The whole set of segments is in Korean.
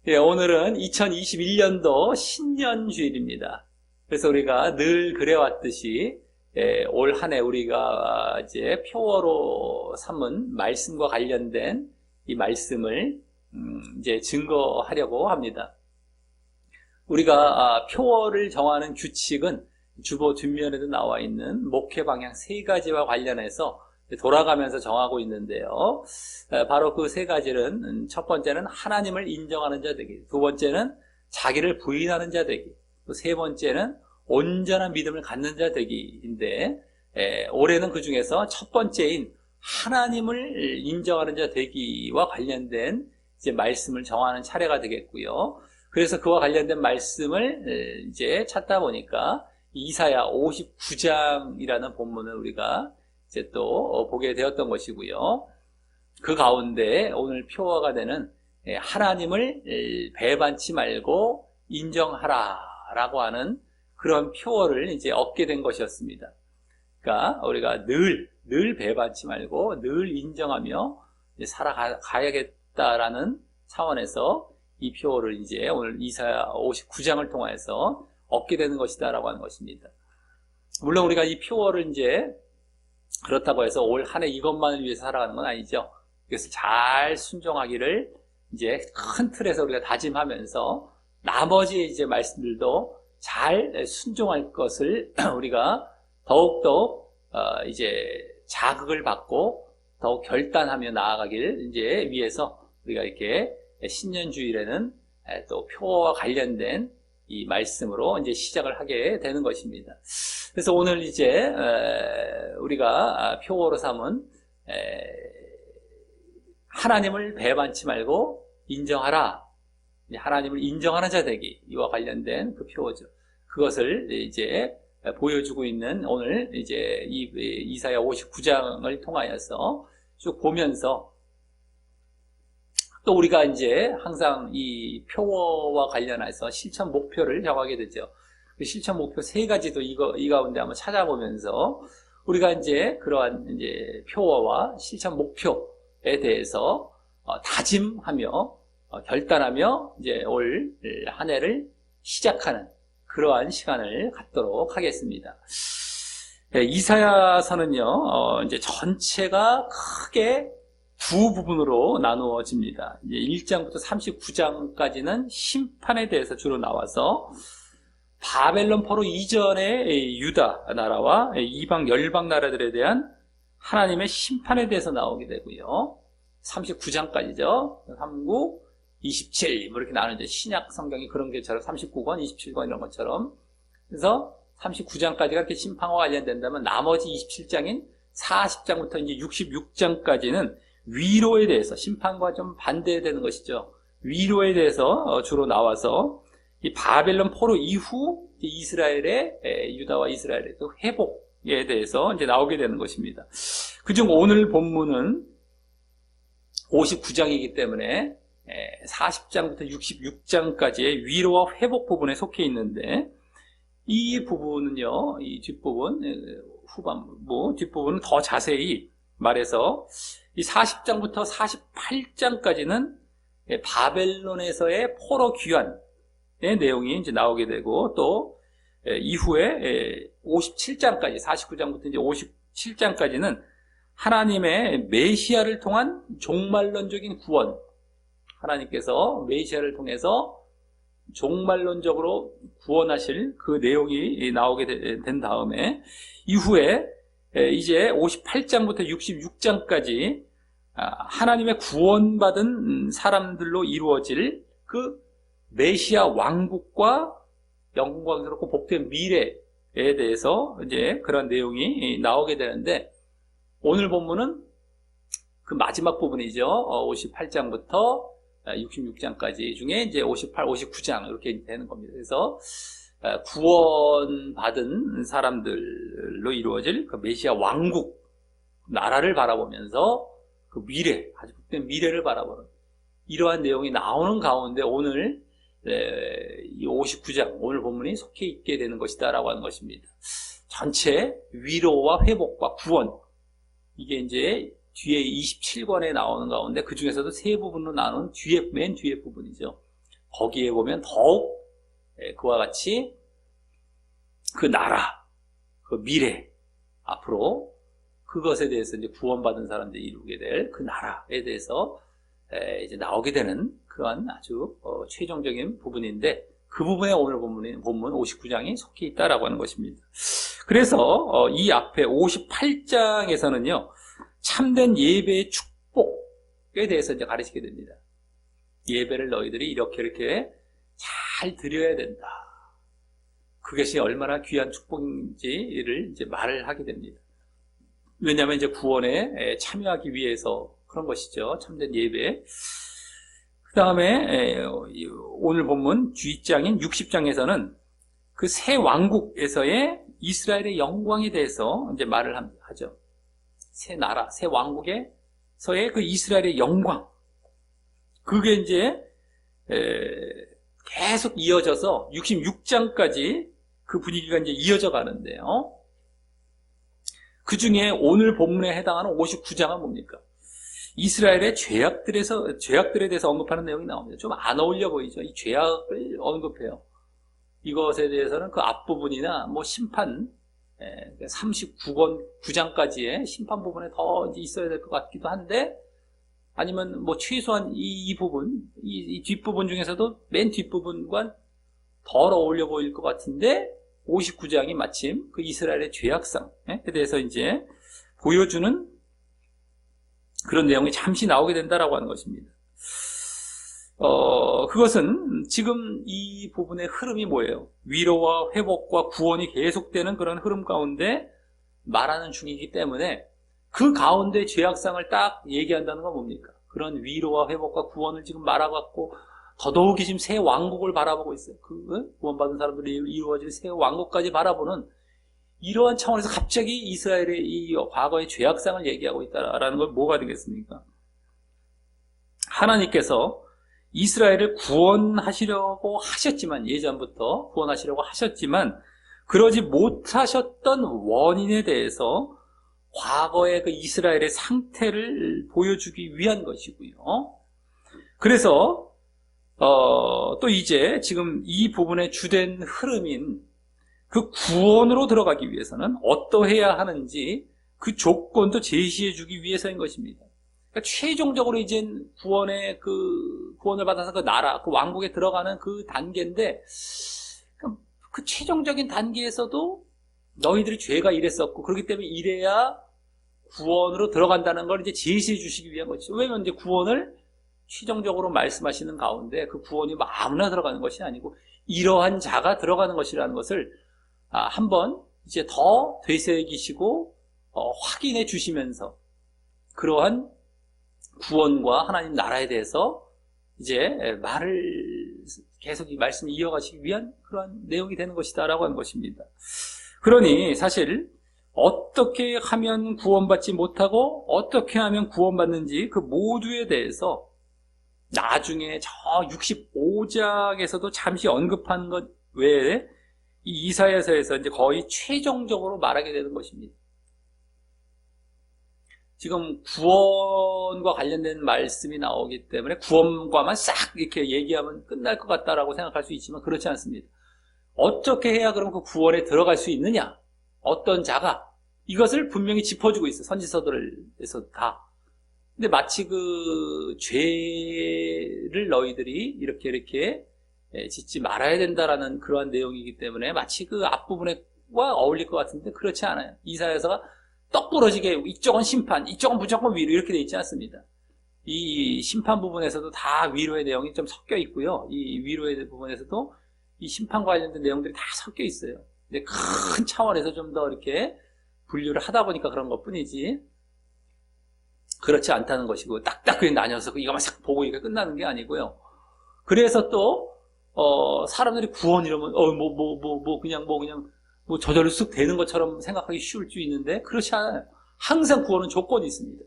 예, 오늘은 2021년도 신년주일입니다. 그래서 우리가 늘 그래왔듯이 올 한 해 우리가 이제 표어로 삼은 말씀과 관련된 이 말씀을 이제 증거하려고 합니다. 우리가 표어를 정하는 규칙은 주보 뒷면에도 나와 있는 목회 방향 세 가지와 관련해서 돌아가면서 정하고 있는데요. 바로 그 세 가지는 첫 번째는 하나님을 인정하는 자 되기, 두 번째는 자기를 부인하는 자 되기, 또 세 번째는 온전한 믿음을 갖는 자 되기인데, 올해는 그 중에서 첫 번째인 하나님을 인정하는 자 되기와 관련된 이제 말씀을 정하는 차례가 되겠고요. 그래서 그와 관련된 말씀을 이제 찾다 보니까 이사야 59장이라는 본문을 우리가 이제 또 보게 되었던 것이고요. 그 가운데 오늘 표어가 되는 하나님을 배반치 말고 인정하라 라고 하는 그런 표어를 이제 얻게 된 것이었습니다. 그러니까 우리가 늘 배반치 말고 늘 인정하며 살아가야겠다라는 차원에서 이 표어를 이제 오늘 이사야 59장을 통해서 얻게 되는 것이다 라고 하는 것입니다. 물론 우리가 이 표어를 이제 그렇다고 해서 올 한 해 이것만을 위해서 살아가는 건 아니죠. 그래서 잘 순종하기를 이제 큰 틀에서 우리가 다짐하면서 나머지 이제 말씀들도 잘 순종할 것을 우리가 더욱더 이제 자극을 받고 더욱 결단하며 나아가기를 이제 위해서 우리가 이렇게 신년주일에는 또 표어와 관련된 이 말씀으로 이제 시작을 하게 되는 것입니다. 그래서 오늘 이제 우리가 표어로 삼은 하나님을 배반치 말고 인정하라, 하나님을 인정하는 자 되기, 이와 관련된 그 표어죠. 그것을 이제 보여주고 있는 오늘 이제 이사야 59장을 통하여서 쭉 보면서 또 우리가 이제 항상 이 표어와 관련해서 실천 목표를 정하게 되죠. 그 실천 목표 세 가지도 이 가운데 한번 찾아보면서 우리가 이제 그러한 이제 표어와 실천 목표에 대해서 다짐하며 결단하며 이제 올 한 해를 시작하는 그러한 시간을 갖도록 하겠습니다. 이사야서는요, 이제 전체가 크게 두 부분으로 나누어집니다. 1장부터 39장까지는 심판에 대해서 주로 나와서 바벨론 포로 이전의 유다 나라와 이방 열방 나라들에 대한 하나님의 심판에 대해서 나오게 되고요. 39장까지죠. 39, 27 뭐 이렇게 나누죠. 신약 성경이 그런 게처럼 39권, 27권 이런 것처럼. 그래서 39장까지가 이렇게 심판과 관련된다면 나머지 27장인 40장부터 이제 66장까지는 위로에 대해서, 심판과 좀 반대되는 것이죠. 위로에 대해서 주로 나와서 이 바벨론 포로 이후 이스라엘의 유다와 이스라엘의 또 회복에 대해서 이제 나오게 되는 것입니다. 그중 오늘 본문은 59장이기 때문에 40장부터 66장까지의 위로와 회복 부분에 속해 있는데, 이 부분은요, 이 뒷부분, 후반부, 뒷부분은 더 자세히 말해서 이 40장부터 48장까지는 바벨론에서의 포로 귀환의 내용이 이제 나오게 되고, 또 이후에 57장까지, 49장부터 이제 57장까지는 하나님의 메시아를 통한 종말론적인 구원, 하나님께서 메시아를 통해서 종말론적으로 구원하실 그 내용이 나오게 된 다음에 이후에 이제 58장부터 66장까지 하나님의 구원받은 사람들로 이루어질 그 메시아 왕국과 영광스럽고 복된 미래에 대해서 이제 그런 내용이 나오게 되는데, 오늘 본문은 그 마지막 부분이죠. 58장부터 66장까지 중에 이제 58, 59장 이렇게 되는 겁니다. 그래서 구원받은 사람들로 이루어질 그 메시아 왕국, 나라를 바라보면서 그 미래, 아주 복된 미래를 바라보는 이러한 내용이 나오는 가운데 오늘 이 59장, 오늘 본문이 속해 있게 되는 것이다 라고 하는 것입니다. 전체 위로와 회복과 구원, 이게 이제 뒤에 27권에 나오는 가운데 그 중에서도 세 부분으로 나눈 맨 뒤에 부분이죠. 거기에 보면 더욱 그와 같이 그 나라, 그 미래, 앞으로 그것에 대해서 이제 구원받은 사람들이 이루게 될 그 나라에 대해서 이제 나오게 되는 그러한 아주 최종적인 부분인데, 그 부분에 오늘 본문 59장이 속해 있다라고 하는 것입니다. 그래서 이 앞에 58장에서는요, 참된 예배의 축복에 대해서 이제 가르치게 됩니다. 예배를 너희들이 이렇게 잘 드려야 된다. 그것이 얼마나 귀한 축복인지를 이제 말을 하게 됩니다. 왜냐하면 이제 구원에 참여하기 위해서 그런 것이죠. 참된 예배. 그 다음에 오늘 본문 뒷장인 60장에서는 그 새 왕국에서의 이스라엘의 영광에 대해서 이제 말을 하죠. 새 나라, 새 왕국에서의 그 이스라엘의 영광. 그게 이제 계속 이어져서 66장까지 그 분위기가 이제 이어져 가는데요. 그 중에 오늘 본문에 해당하는 59장은 뭡니까? 이스라엘의 죄악들에 대해서 언급하는 내용이 나옵니다. 좀 안 어울려 보이죠? 이 죄악을 언급해요. 이것에 대해서는 그 앞부분이나 뭐 심판, 39장까지의 심판 부분에 더 이제 있어야 될 것 같기도 한데, 아니면 뭐 최소한 이 부분, 이 뒷부분 중에서도 맨 뒷부분과 덜 어울려 보일 것 같은데, 59장이 마침 그 이스라엘의 죄악상에 대해서 이제 보여주는 그런 내용이 잠시 나오게 된다라고 하는 것입니다. 그것은 지금 이 부분의 흐름이 뭐예요? 위로와 회복과 구원이 계속되는 그런 흐름 가운데 말하는 중이기 때문에 그 가운데 죄악상을 딱 얘기한다는 건 뭡니까? 그런 위로와 회복과 구원을 지금 말아갖고 더더욱이 지금 새 왕국을 바라보고 있어요. 그 구원받은 사람들이 이루어질 새 왕국까지 바라보는 이러한 차원에서 갑자기 이스라엘의 이 과거의 죄악상을 얘기하고 있다라는 건 뭐가 되겠습니까? 하나님께서 이스라엘을 구원하시려고 하셨지만, 예전부터 구원하시려고 하셨지만 그러지 못하셨던 원인에 대해서 과거의 그 이스라엘의 상태를 보여주기 위한 것이고요. 그래서 또 이제 지금 이 부분의 주된 흐름인 그 구원으로 들어가기 위해서는 어떠해야 하는지 그 조건도 제시해 주기 위해서인 것입니다. 그러니까 최종적으로 이제 구원을 받아서 그 나라, 그 왕국에 들어가는 그 단계인데, 그 최종적인 단계에서도 너희들이 죄가 이랬었고, 그렇기 때문에 이래야 구원으로 들어간다는 걸 이제 제시해 주시기 위한 것이죠. 왜냐면 이제 구원을 최종적으로 말씀하시는 가운데 그 구원이 아무나 들어가는 것이 아니고 이러한 자가 들어가는 것이라는 것을 한번 이제 더 되새기시고 확인해 주시면서 그러한 구원과 하나님 나라에 대해서 이제 말을 계속 이 말씀을 이어가시기 위한 그러한 내용이 되는 것이다라고 하는 것입니다. 그러니 사실 어떻게 하면 구원받지 못하고 어떻게 하면 구원받는지 그 모두에 대해서 나중에 저 65장에서도 잠시 언급한 것 외에 이 이사야서에서 이제 거의 최종적으로 말하게 되는 것입니다. 지금 구원과 관련된 말씀이 나오기 때문에 구원과만 싹 이렇게 얘기하면 끝날 것 같다라고 생각할 수 있지만 그렇지 않습니다. 어떻게 해야 그럼 그 구원에 들어갈 수 있느냐? 어떤 자가? 이것을 분명히 짚어주고 있어요. 선지서들에서 다. 근데 마치 그 죄를 너희들이 이렇게 짓지 말아야 된다라는 그러한 내용이기 때문에 마치 그 앞부분과 어울릴 것 같은데 그렇지 않아요. 이사야서가 떡 부러지게 이쪽은 심판, 이쪽은 무조건 위로 이렇게 돼 있지 않습니다. 이 심판 부분에서도 다 위로의 내용이 좀 섞여 있고요. 이 위로의 부분에서도 이 심판과 관련된 내용들이 다 섞여 있어요. 근데 큰 차원에서 좀 더 이렇게 분류를 하다 보니까 그런 것 뿐이지 그렇지 않다는 것이고 딱딱 그게 나뉘어서 이거만 싹 보고 이게 끝나는 게 아니고요. 그래서 또 사람들이 구원 이러면 그냥 저절로 쑥 되는 것처럼 생각하기 쉬울 수 있는데 그렇지 않아요. 항상 구원은 조건이 있습니다.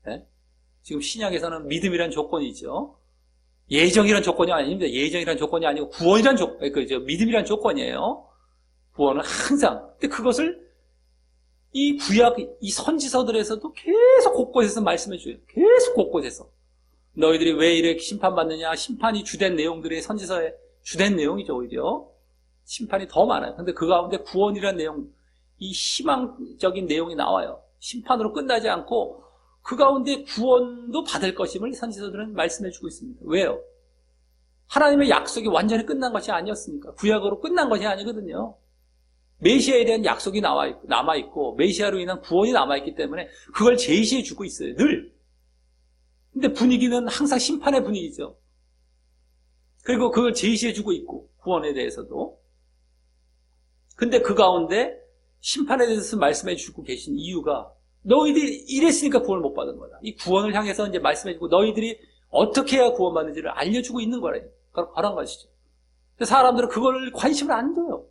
네? 지금 신약에서는 믿음이란 조건이 있죠. 예정이란 조건이 아닙니다. 예정이란 조건이 아니고 구원이란 믿음이란 조건이에요. 구원은 항상. 근데 그것을 이 구약, 이 선지서들에서도 계속 곳곳에서 말씀해 줘요. 계속 곳곳에서. 너희들이 왜 이렇게 심판받느냐. 심판이 주된 내용들이 선지서의 주된 내용이죠. 오히려 심판이 더 많아요. 근데 그 가운데 구원이라는 내용, 이 희망적인 내용이 나와요. 심판으로 끝나지 않고 그 가운데 구원도 받을 것임을 선지서들은 말씀해주고 있습니다. 왜요? 하나님의 약속이 완전히 끝난 것이 아니었으니까. 구약으로 끝난 것이 아니거든요. 메시아에 대한 약속이 남아있고 메시아로 인한 구원이 남아있기 때문에 그걸 제시해주고 있어요. 늘. 근데 분위기는 항상 심판의 분위기죠. 그리고 그걸 제시해주고 있고 구원에 대해서도. 근데 그 가운데 심판에 대해서 말씀해주고 계신 이유가 너희들이 이랬으니까 구원을 못 받은 거다. 이 구원을 향해서 이제 말씀해주고 너희들이 어떻게 해야 구원받는지를 알려주고 있는 거래요. 그런 것이죠. 사람들은 그걸 관심을 안 둬요.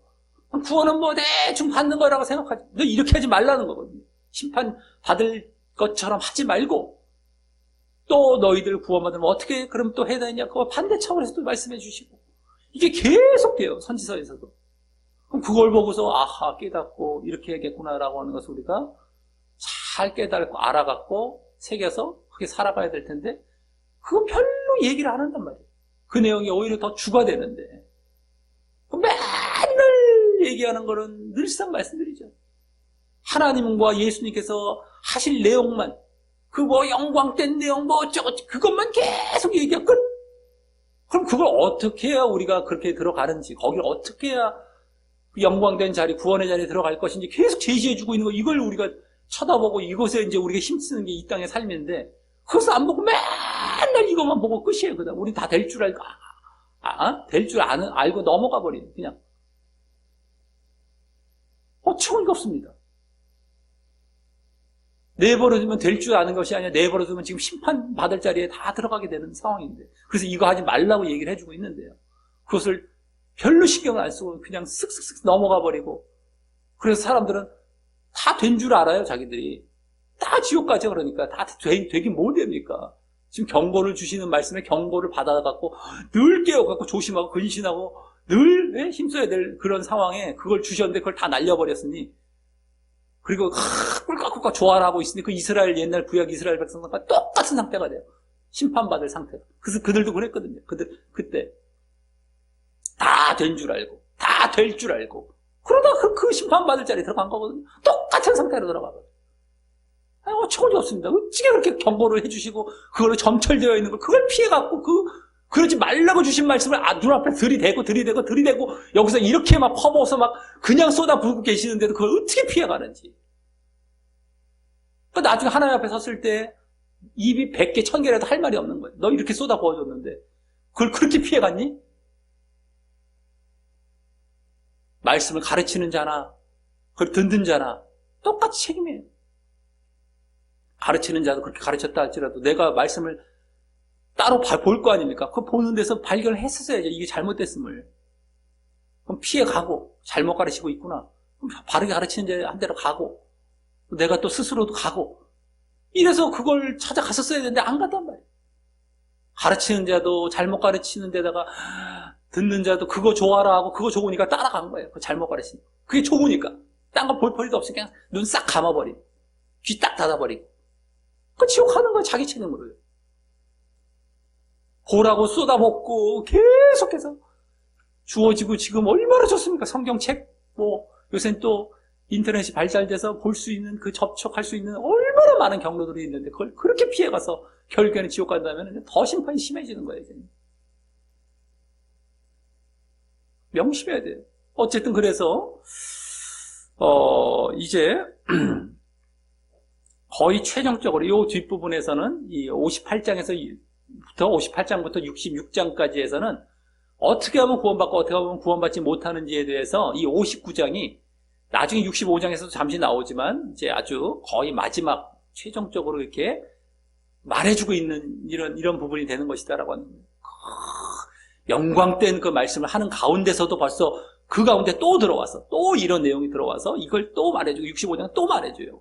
구원은 뭐 대충 받는 거라고 생각하지. 너 이렇게 하지 말라는 거거든요. 심판 받을 것처럼 하지 말고 또 너희들 구원받으면 어떻게 그럼 또 해야 되느냐. 그거 반대 차원에서 또 말씀해 주시고 이게 계속돼요. 선지서에서도. 그럼 그걸 보고서 아하 깨닫고 이렇게 해야겠구나라고 하는 것을 우리가 잘 깨닫고 알아갖고 새겨서 그렇게 살아가야 될 텐데 그거 별로 얘기를 안 한단 말이에요. 그 내용이 오히려 더 주가 되는데 맨날 얘기하는 거는 늘상 말씀드리죠. 하나님과 예수님께서 하실 내용만 그 뭐 영광된 내용 뭐 어쩌고 그것만 계속 얘기하고 끝. 그럼 그걸 어떻게 해야 우리가 그렇게 들어가는지 거기를 어떻게 해야 영광된 자리 구원의 자리에 들어갈 것인지 계속 제시해주고 있는 거 이걸 우리가 쳐다보고 이곳에 이제 우리가 힘쓰는 게 이 땅의 삶인데 그것을 안 보고 맨날 이것만 보고 끝이에요. 그다음 우리 다 될 줄 알고 될 줄 알고 넘어가 버리는 그냥 어처구니가 없습니다. 내버려두면 될 줄 아는 것이 아니라 내버려두면 지금 심판받을 자리에 다 들어가게 되는 상황인데 그래서 이거 하지 말라고 얘기를 해주고 있는데요. 그것을 별로 신경을 안 쓰고 그냥 쓱쓱쓱 넘어가 버리고 그래서 사람들은 다 된 줄 알아요. 자기들이 다 지옥 가죠. 그러니까 다 되긴 뭘 됩니까? 지금 경고를 주시는 말씀에 경고를 받아갖고 늘 깨워갖고 조심하고 근신하고 늘 힘써야 될 그런 상황에 그걸 주셨는데 그걸 다 날려버렸으니 그리고 꿀꺽꿀꺽 조화를 하고 있으니 그 이스라엘 옛날 구약 이스라엘 백성과 똑같은 상태가 돼요. 심판받을 상태가. 그래서 그들도 그랬거든요. 그때 다 된 줄 알고 다 될 줄 알고 그러다 그 심판받을 자리에 들어간 거거든요. 똑같은 상태로 들어가거든요. 어처구니 없습니다. 어찌게 그렇게 경고를 해주시고 그걸로 점철되어 있는 걸 그걸 피해갖고 그러지 말라고 주신 말씀을 눈앞에 들이대고 여기서 이렇게 막 퍼부어서 막 그냥 쏟아부고 계시는데도 그걸 어떻게 피해가는지. 그러니까 나중에 하나님 앞에 섰을 때 입이 100개, 1000개라도 할 말이 없는 거예요. 너 이렇게 쏟아부어줬는데 그걸 그렇게 피해갔니? 말씀을 가르치는 자나 그걸 듣는 자나 똑같이 책임이에요. 가르치는 자도 그렇게 가르쳤다 할지라도 내가 말씀을 따로 볼 거 아닙니까? 그거 보는 데서 발견을 했었어야죠. 이게 잘못됐음을. 그럼 피해가고 잘못 가르치고 있구나. 그럼 바르게 가르치는 데 한 대로 가고 내가 또 스스로도 가고 이래서 그걸 찾아갔었어야 되는데 안 갔단 말이에요. 가르치는 자도 잘못 가르치는 데다가 듣는 자도 그거 좋아라 하고 그거 좋으니까 따라간 거예요. 그거 잘못 가르치는 그게 좋으니까. 딴 거 볼 필요도 없이 그냥 눈 싹 감아버리고 귀 딱 닫아버리고 그 지옥 하는 거예요. 자기 책임으로요. 보라고 쏟아붓고 계속해서 주어지고 지금 얼마나 좋습니까? 성경책 요새는 또 인터넷이 발달돼서 볼 수 있는 접촉할 수 있는 얼마나 많은 경로들이 있는데 그걸 그렇게 피해가서 결국에는 지옥 간다면 더 심판이 심해지는 거예요. 이제. 명심해야 돼요. 어쨌든 그래서 이제 거의 최종적으로 이 뒷부분에서는 이 58장부터 66장까지에서는 어떻게 하면 구원받고 어떻게 하면 구원받지 못하는지에 대해서 이 59장이 나중에 65장에서도 잠시 나오지만 이제 아주 거의 마지막 최종적으로 이렇게 말해주고 있는 이런 부분이 되는 것이다라고 하는 거예요. 영광된 그 말씀을 하는 가운데서도 벌써 그 가운데 또 들어와서 또 이런 내용이 들어와서 이걸 또 말해주고 65장 또 말해줘요.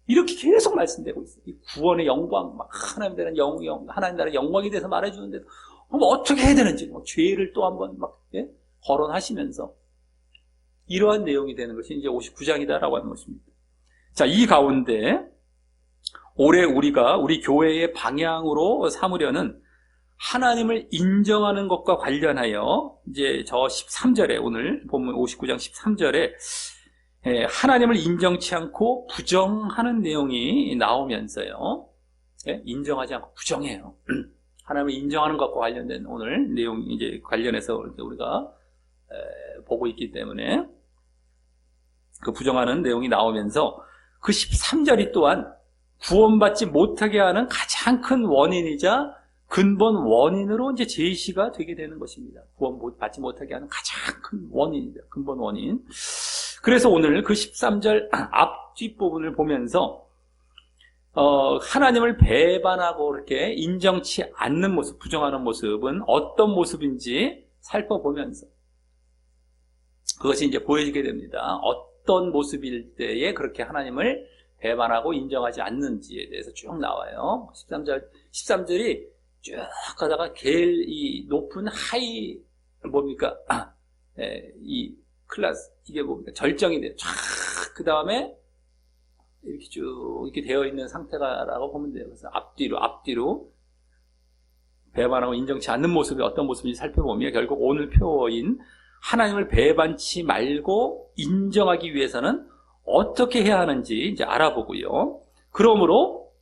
이렇게 계속 말씀되고 있어요. 이 구원의 영광, 막 하나님 나라의 영광에 대해서 말해주는데도 뭐 어떻게 해야 되는지, 죄를 또 한번 거론하시면서 이러한 내용이 되는 것이 이제 59장이다라고 하는 것입니다. 자, 이 가운데 올해 우리 교회의 방향으로 삼으려는 하나님을 인정하는 것과 관련하여 이제 저 13절에 오늘 본문 59장 13절에 하나님을 인정치 않고 부정하는 내용이 나오면서요. 인정하지 않고 부정해요. 하나님을 인정하는 것과 관련된 오늘 내용 이제 관련해서 우리가 보고 있기 때문에 그 부정하는 내용이 나오면서 그 13절이 또한 구원받지 못하게 하는 가장 큰 원인이자 근본 원인으로 이제 제시가 되게 되는 것입니다. 구원받지 못하게 하는 가장 큰 원인이다. 근본 원인. 그래서 오늘 그 13절 앞뒷부분을 보면서 하나님을 배반하고 이렇게 인정치 않는 모습, 부정하는 모습은 어떤 모습인지 살펴보면서 그것이 이제 보여지게 됩니다. 어떤 모습일 때에 그렇게 하나님을 배반하고 인정하지 않는지에 대해서 쭉 나와요. 13절이 쭉 가다가 제일 이 높은 하이 뭡니까? 이 클래스 이게 뭡니까? 절정이 돼요. 쫙 그 다음에 이렇게 쭉 이렇게 되어 있는 상태가라고 보면 돼요. 그래서 앞뒤로 배반하고 인정치 않는 모습이 어떤 모습인지 살펴보면 결국 오늘 표어인 하나님을 배반치 말고 인정하기 위해서는 어떻게 해야 하는지 이제 알아보고요. 그러므로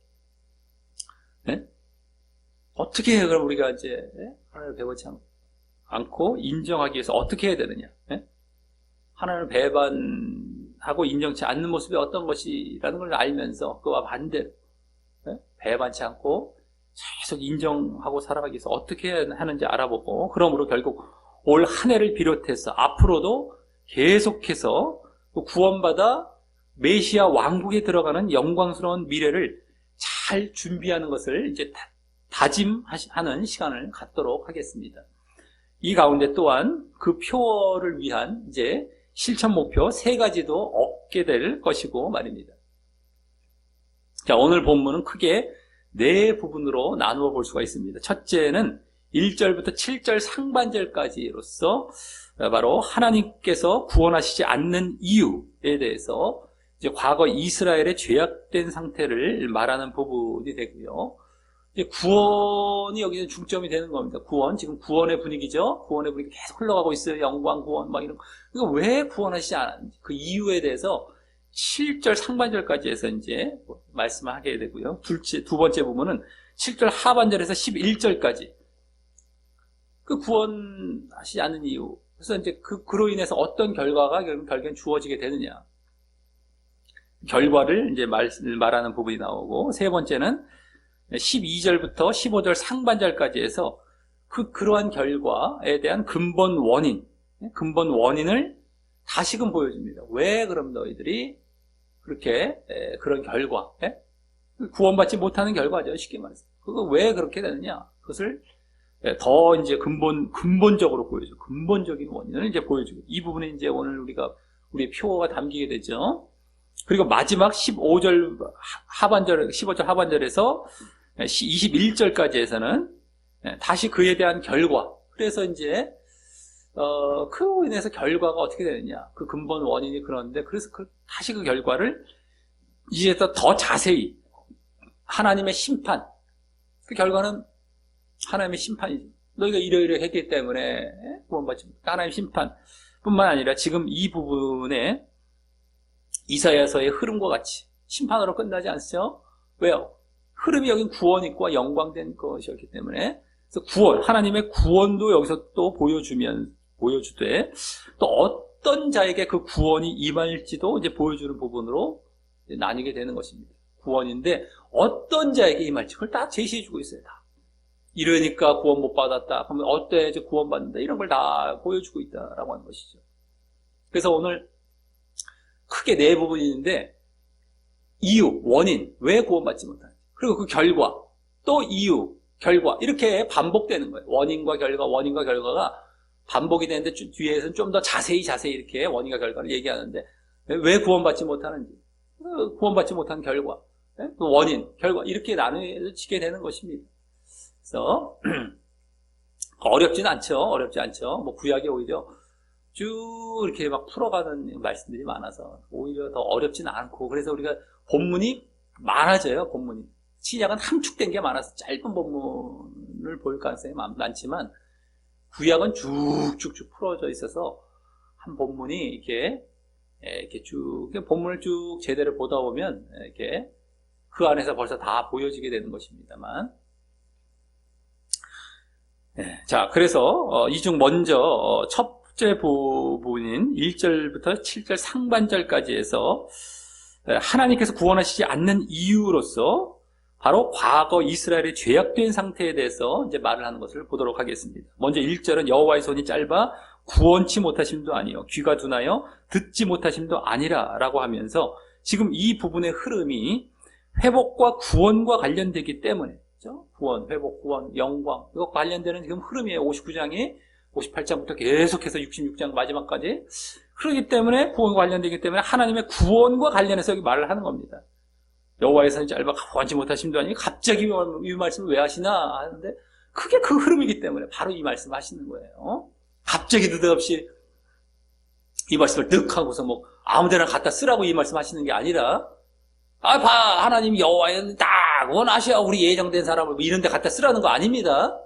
어떻게 해? 그럼 우리가 이제 하나님을 배반치 않고 인정하기 위해서 어떻게 해야 되느냐? 하나님을 배반하고 인정치 않는 모습이 어떤 것이라는 걸 알면서 그와 반대로 배반치 않고 계속 인정하고 살아가기 위해서 어떻게 해야 하는지 알아보고 그러므로 결국 올 한 해를 비롯해서 앞으로도 계속해서 구원받아 메시아 왕국에 들어가는 영광스러운 미래를 잘 준비하는 것을 이제 다짐하는 시간을 갖도록 하겠습니다. 이 가운데 또한 그 표어를 위한 이제 실천 목표 3가지도 얻게 될 것이고 말입니다. 자, 오늘 본문은 크게 4부분으로 나누어 볼 수가 있습니다. 첫째는 1절부터 7절 상반절까지로서 바로 하나님께서 구원하시지 않는 이유에 대해서 이제 과거 이스라엘의 죄악된 상태를 말하는 부분이 되고요. 이제 구원이 여기는 중점이 되는 겁니다. 지금 구원의 분위기죠. 구원의 분위기 계속 흘러가고 있어요. 영광 구원 막 이런 거. 그러니까 왜 구원하시지 않았는지 그 이유에 대해서 7절 상반절까지 해서 이제 말씀하게 되고요. 두 번째 부분은 7절 하반절에서 11절까지 그 구원하시지 않는 이유. 그래서 이제 그로 인해서 어떤 결과가 결국엔 주어지게 되느냐. 결과를 이제 말하는 부분이 나오고, 세 번째는 12절부터 15절 상반절까지 해서 그러한 결과에 대한 근본 원인을 다시금 보여줍니다. 왜 그럼 너희들이 그렇게 그런 결과, 구원받지 못하는 결과죠. 쉽게 말해서. 그거 왜 그렇게 되느냐. 그것을 더 이제 근본적으로 보여줘. 근본적인 원인을 이제 보여주고. 이 부분에 이제 오늘 우리의 표어가 담기게 되죠. 그리고 마지막 15절 하반절에서 21절까지 해서는 다시 그에 대한 결과. 그래서 이제, 그로 인해서 결과가 어떻게 되느냐. 그 근본 원인이 그런데, 그래서 다시 그 결과를 이제 더 자세히 하나님의 심판. 그 결과는 하나님의 심판이죠. 너희가 이러이러했기 때문에 구원받지 못했다. 하나님의 심판뿐만 아니라 지금 이 부분에 이사야서의 흐름과 같이 심판으로 끝나지 않죠? 왜요? 흐름이 여긴 구원과 영광된 것이었기 때문에 그래서 하나님의 구원도 여기서 또 보여주되 또 어떤 자에게 그 구원이 임할지도 이제 보여주는 부분으로 나뉘게 되는 것입니다. 구원인데 어떤 자에게 임할지 그걸 다 제시해주고 있어요. 다. 이러니까 구원 못 받았다. 그러면 어때 이제 구원받는다. 이런 걸 다 보여주고 있다라고 하는 것이죠. 그래서 오늘 크게 4부분이 있는데 이유, 원인, 왜 구원받지 못하는지 그리고 그 결과, 또 이유, 결과 이렇게 반복되는 거예요. 원인과 결과가 반복이 되는데 뒤에서는 좀 더 자세히 이렇게 원인과 결과를 얘기하는데 왜 구원받지 못하는지 구원받지 못한 결과, 또 원인, 결과 이렇게 나누어지게 되는 것입니다. 그래서 어렵지 않죠. 뭐 구약이 오히려 쭉 이렇게 막 풀어가는 말씀들이 많아서 오히려 더 어렵지는 않고 그래서 우리가 본문이 많아져요, 본문이. 신약은 함축된 게 많아서 짧은 본문을 볼 가능성이 많지만, 구약은 쭉쭉쭉 풀어져 있어서, 한 본문이 이렇게 쭉, 본문을 쭉 제대로 보다 보면, 이렇게 그 안에서 벌써 다 보여지게 되는 것입니다만. 자, 그래서, 이 중 먼저, 첫 번째 부분인 1절부터 7절 상반절까지 해서, 하나님께서 구원하시지 않는 이유로서, 바로 과거 이스라엘의 죄악된 상태에 대해서 이제 말을 하는 것을 보도록 하겠습니다. 먼저 1절은 여호와의 손이 짧아 구원치 못하심도 아니요 귀가 둔하여 듣지 못하심도 아니라 라고 하면서 지금 이 부분의 흐름이 회복과 구원과 관련되기 때문에, 그렇죠? 구원, 회복, 구원, 영광, 이거 관련되는 지금 흐름이에요. 59장이 58장부터 계속해서 66장 마지막까지 그렇기 때문에, 구원과 관련되기 때문에 하나님의 구원과 관련해서 여기 말을 하는 겁니다. 여호와의 손이 짧아 구원치 못하심도 아니고 갑자기 이 말씀을 왜 하시나 하는데, 그게 그 흐름이기 때문에 바로 이 말씀 하시는 거예요. 갑자기 느닷없이 이 말씀을 득 하고서 뭐 아무데나 갖다 쓰라고 이 말씀 하시는 게 아니라, 하나님 여호와의 딱 원하셔 우리 예정된 사람을 뭐 이런 데 갖다 쓰라는 거 아닙니다.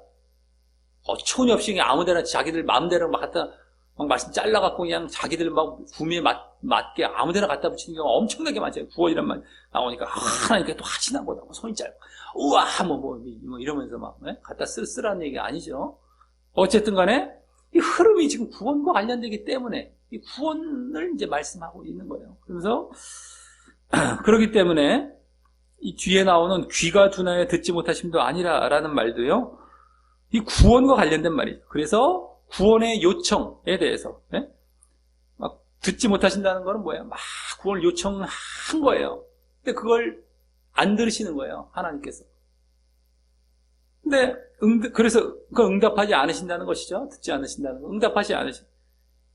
초니 없이 아무데나 자기들 마음대로 막 갖다 막 말씀 잘라갖고 그냥 자기들 막 구미에 맞게 아무데나 갖다 붙이는 경우가 엄청나게 많죠. 구원이란 말 나오니까 하나님께 또 하시나 보다. 손이 짧아. 우와 뭐 이러면서 막 갖다 쓰라는 얘기가 아니죠. 어쨌든 간에 이 흐름이 지금 구원과 관련되기 때문에 이 구원을 이제 말씀하고 있는 거예요. 그래서 그렇기 때문에 이 뒤에 나오는 귀가 둔하여 듣지 못하심도 아니라라는 말도요, 이 구원과 관련된 말이죠. 그래서 구원의 요청에 대해서 막 듣지 못하신다는 거는 뭐예요? 막 구원을 요청한 거예요. 근데 그걸 안 들으시는 거예요, 하나님께서. 근데 그래서 그 응답하지 않으신다는 것이죠. 듣지 않으신다는 거. 응답하지 않으신.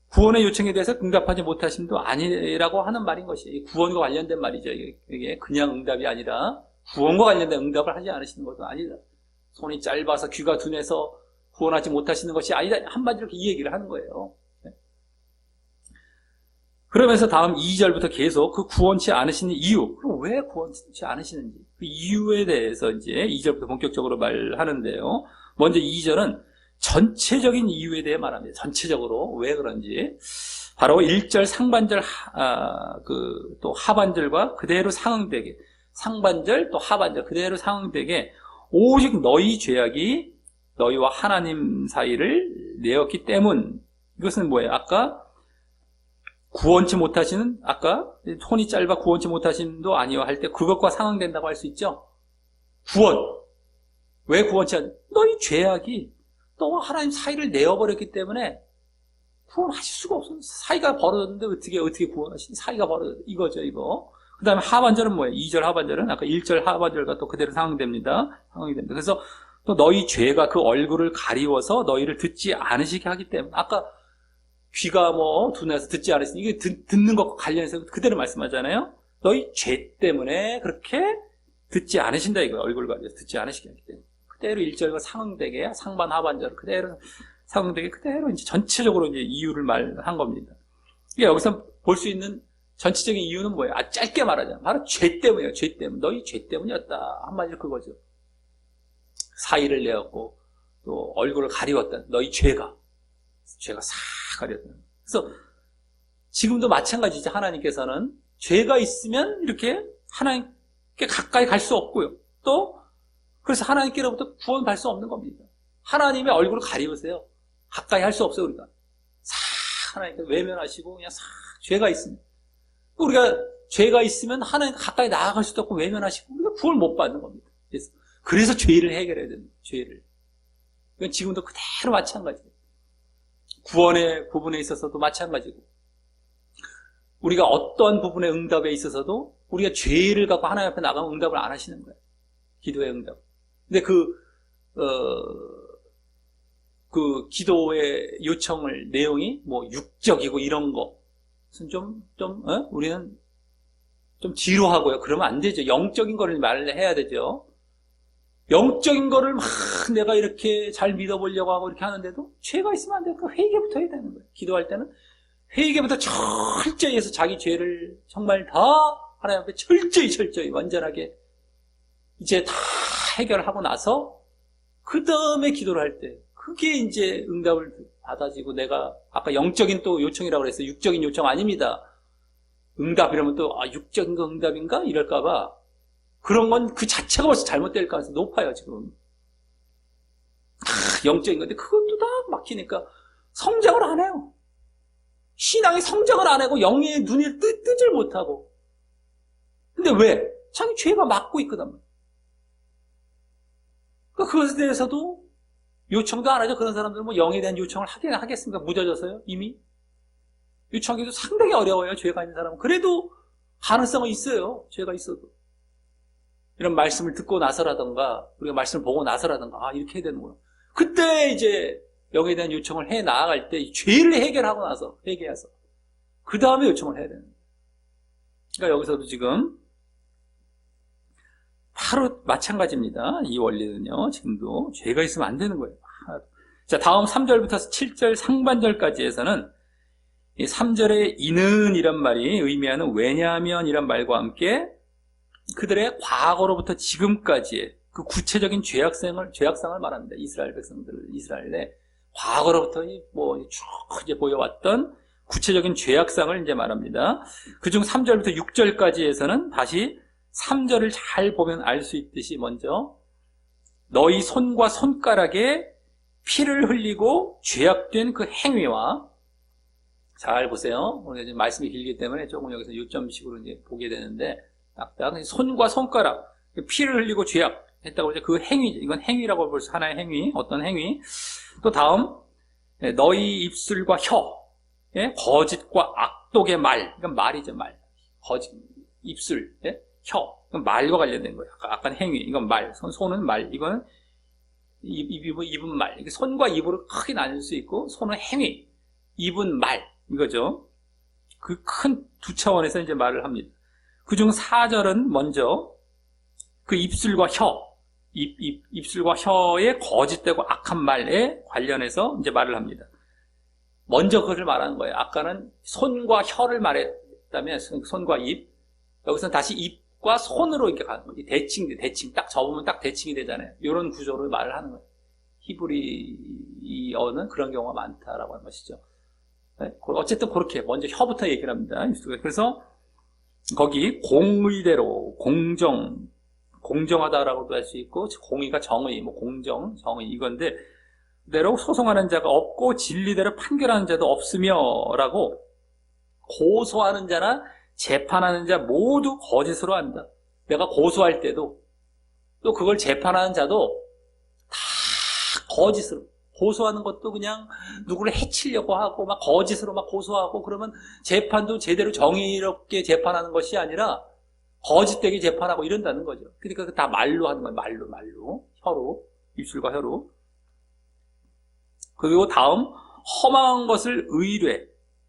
구원의 요청에 대해서 응답하지 못하심도 아니라고 하는 말인 것이에요. 구원과 관련된 말이죠. 이게 그냥 응답이 아니라 구원과 관련된 응답을 하지 않으시는 것도 아니다. 손이 짧아서 귀가 둔해서 구원하지 못하시는 것이 아니다. 한마디로 이 얘기를 하는 거예요. 그러면서 다음 2절부터 계속 그 구원치 않으시는 이유, 그럼 왜 구원치 않으시는지, 그 이유에 대해서 이제 2절부터 본격적으로 말하는데요. 먼저 2절은 전체적인 이유에 대해 말합니다. 전체적으로 왜 그런지. 바로 1절 상반절, 또 하반절과 그대로 상응되게, 상반절 또 하반절 그대로 상응되게 오직 너희 죄악이 너희와 하나님 사이를 내었기 때문. 이것은 뭐예요? 아까 구원치 못하시는, 아까 손이 짧아 구원치 못하심도 아니요 할 때 그것과 상응된다고 할 수 있죠. 구원. 왜 구원치 않는? 너희 죄악이 너와 하나님 사이를 내어버렸기 때문에 구원하실 수가 없어. 사이가 벌어졌는데 어떻게 구원하시니? 사이가 벌어졌, 이거죠, 이거. 그 다음에 하반절은 뭐예요? 2절 하반절은 아까 1절 하반절과 또 그대로 상응됩니다. 상응이 됩니다. 그래서 또 너희 죄가 그 얼굴을 가리워서 너희를 듣지 않으시게 하기 때문에, 아까 귀가 둔해서 듣지 않으시니, 이게 듣는 것과 관련해서 그대로 말씀하잖아요. 너희 죄 때문에 그렇게 듣지 않으신다, 이거예요. 얼굴을 가리워서 듣지 않으시게 하기 때문에. 그대로 1절과 상응되게, 상반 하반절 그대로 상응되게 그대로 이제 전체적으로 이제 이유를 말한 겁니다. 이게 여기서 볼 수 있는 전체적인 이유는 뭐예요? 짧게 말하자면 바로 죄 때문이에요. 죄 때문. 너희 죄 때문이었다. 한마디로 그거죠. 사이를 내었고 또 얼굴을 가리웠다. 너희 죄가 싹 가렸다. 그래서 지금도 마찬가지죠. 하나님께서는 죄가 있으면 이렇게 하나님께 가까이 갈 수 없고요. 또 그래서 하나님께로부터 구원받을 수 없는 겁니다. 하나님의 얼굴을 가리우세요. 가까이 할 수 없어요. 우리가 싹 하나님께 외면하시고 그냥 싹 죄가 있습니다. 우리가 죄가 있으면 하나님 가까이 나아갈 수도 없고 외면하시고 우리가 구원을 못 받는 겁니다. 그래서 죄를 해결해야 됩니다. 죄를. 이건 지금도 그대로 마찬가지예요. 구원의 부분에 있어서도 마찬가지고, 우리가 어떠한 부분의 응답에 있어서도 우리가 죄를 갖고 하나님 앞에 나가면 응답을 안 하시는 거예요. 기도의 응답. 근데 그 기도의 요청을 내용이 육적이고 이런 것은 우리는 좀 뒤로 하고요. 그러면 안 되죠. 영적인 거를 말을 해야 되죠. 영적인 거를 막 내가 이렇게 잘 믿어보려고 하고 이렇게 하는데도 죄가 있으면 안 돼요. 그 회개부터 해야 되는 거예요. 기도할 때는 회개부터 철저히 해서 자기 죄를 정말 다 하나님 앞에 철저히 완전하게 이제 다 해결하고 나서 그 다음에 기도를 할 때 그게 이제 응답을 받아지고 내가 아까 영적인 또 요청이라고 그랬어요. 육적인 요청 아닙니다. 응답 이러면 또 육적인 거 응답인가? 이럴까봐 그런 건 그 자체가 벌써 잘못될 가능성이 높아요. 지금 영적인 건데 그것도 다 막히니까 성장을 안 해요. 신앙이 성장을 안 하고 영의 눈을 뜨질 못하고. 근데 왜? 자기 죄가 막고 있거든. 그러니까 그것에 대해서도 요청도 안 하죠. 그런 사람들은 뭐 영에 대한 요청을 하겠습니까? 무뎌져서요? 이미? 요청하기도 상당히 어려워요. 죄가 있는 사람은. 그래도 가능성은 있어요. 죄가 있어도. 이런 말씀을 듣고 나서라든가 우리가 말씀을 보고 나서라든가 이렇게 해야 되는구나. 그때 이제 영에 대한 요청을 해 나아갈 때 죄를 해결하고 나서 회개해서 그 다음에 요청을 해야 되는 거예요. 그러니까 여기서도 지금 바로 마찬가지입니다. 이 원리는요. 지금도 죄가 있으면 안 되는 거예요. 자, 다음 3절부터 7절 상반절까지에서는 이 3절에 이는 이란 말이 의미하는 왜냐하면 이란 말과 함께 그들의 과거로부터 지금까지의 그 구체적인 죄악상을 말합니다. 이스라엘 백성들, 이스라엘의 과거로부터 쭉 이제 보여왔던 구체적인 죄악상을 이제 말합니다. 그중 3절부터 6절까지에서는 다시 3절을 잘 보면 알 수 있듯이 먼저 너희 손과 손가락에 피를 흘리고 죄악된 그 행위와 잘 보세요. 오늘 이제 말씀이 길기 때문에 조금 여기서 요점식으로 이제 보게 되는데 딱딱 손과 손가락 피를 흘리고 죄악했다고 하죠. 그 행위, 이건 행위라고 볼 수 하나의 행위, 어떤 행위. 또 다음 너희 입술과 혀, 거짓과 악독의 말, 이건 말이죠 말. 거짓, 입술, 혀, 이건 말과 관련된 거예요. 아까 행위, 이건 말, 손은 말, 이건 입은 말. 손과 입으로 크게 나눌 수 있고 손은 행위, 입은 말 이거죠. 그 큰 두 차원에서 이제 말을 합니다. 그중 4절은 먼저 그 입술과 혀, 입술과 혀의 거짓되고 악한 말에 관련해서 이제 말을 합니다. 먼저 그것을 말하는 거예요. 아까는 손과 혀를 말했다면 손과 입, 여기서는 다시 입과 손으로 이렇게 가는 거예요. 대칭 딱 접으면 딱 대칭이 되잖아요. 이런 구조를 말을 하는 거예요. 히브리어는 그런 경우가 많다라고 하는 것이죠. 어쨌든 그렇게 먼저 혀부터 얘기를 합니다. 그래서 거기 공의대로 공정하다라고도 할 수 있고 공의가 정의, 공정, 정의 이건데 대로 소송하는 자가 없고 진리대로 판결하는 자도 없으며라고 고소하는 자나 재판하는 자 모두 거짓으로 한다. 내가 고소할 때도 또 그걸 재판하는 자도 다 거짓으로 고소하는 것도 그냥 누구를 해치려고 하고 막 거짓으로 막 고소하고 그러면 재판도 제대로 정의롭게 재판하는 것이 아니라 거짓되게 재판하고 이런다는 거죠. 그러니까 다 말로 하는 거예요. 말로. 혀로. 입술과 혀로. 그리고 다음 험한 것을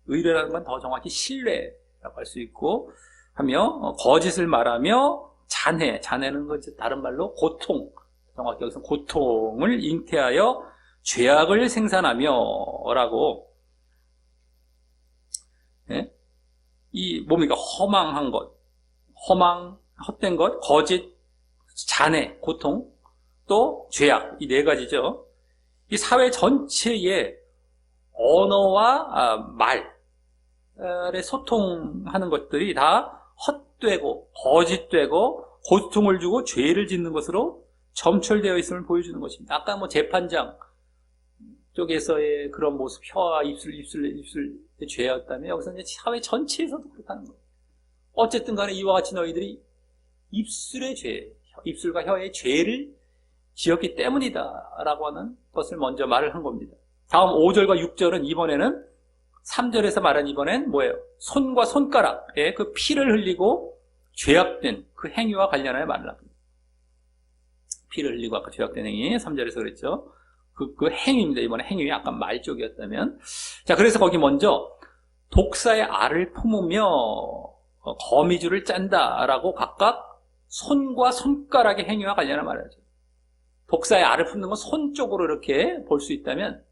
의뢰라는 건 더 정확히 신뢰라고 할 수 있고 하며 거짓을 말하며 잔해는 건 다른 말로 고통. 정확히 여기서 고통을 잉태하여 죄악을 생산하며라고 이 뭡니까? 허망한 것, 헛된 것, 거짓, 잔해, 고통, 또 죄악 이 네 가지죠. 이 사회 전체의 언어와 말에 소통하는 것들이 다 헛되고 거짓되고 고통을 주고 죄를 짓는 것으로 점철되어 있음을 보여주는 것입니다. 아까 재판장 쪽에서의 그런 모습, 혀와 입술의 죄였다면 여기서 이제 사회 전체에서도 그렇다는 거예요. 어쨌든 간에 이와 같이 너희들이 입술의 죄, 입술과 혀의 죄를 지었기 때문이다 라고 하는 것을 먼저 말을 한 겁니다. 다음 5절과 6절은 이번에는 3절에서 말한 이번엔 뭐예요? 손과 손가락에 그 피를 흘리고 죄악된 그 행위와 관련하여 말을 합니다. 피를 흘리고 아까 죄악된 행위 3절에서 그랬죠. 그 행위입니다. 이번에 행위 아까 말 쪽이었다면. 자, 그래서 거기 먼저 독사의 알을 품으며 거미줄을 짠다라고 각각 손과 손가락의 행위와 관련한 말을 하죠. 독사의 알을 품는 건 손 쪽으로 이렇게 볼 수 있다면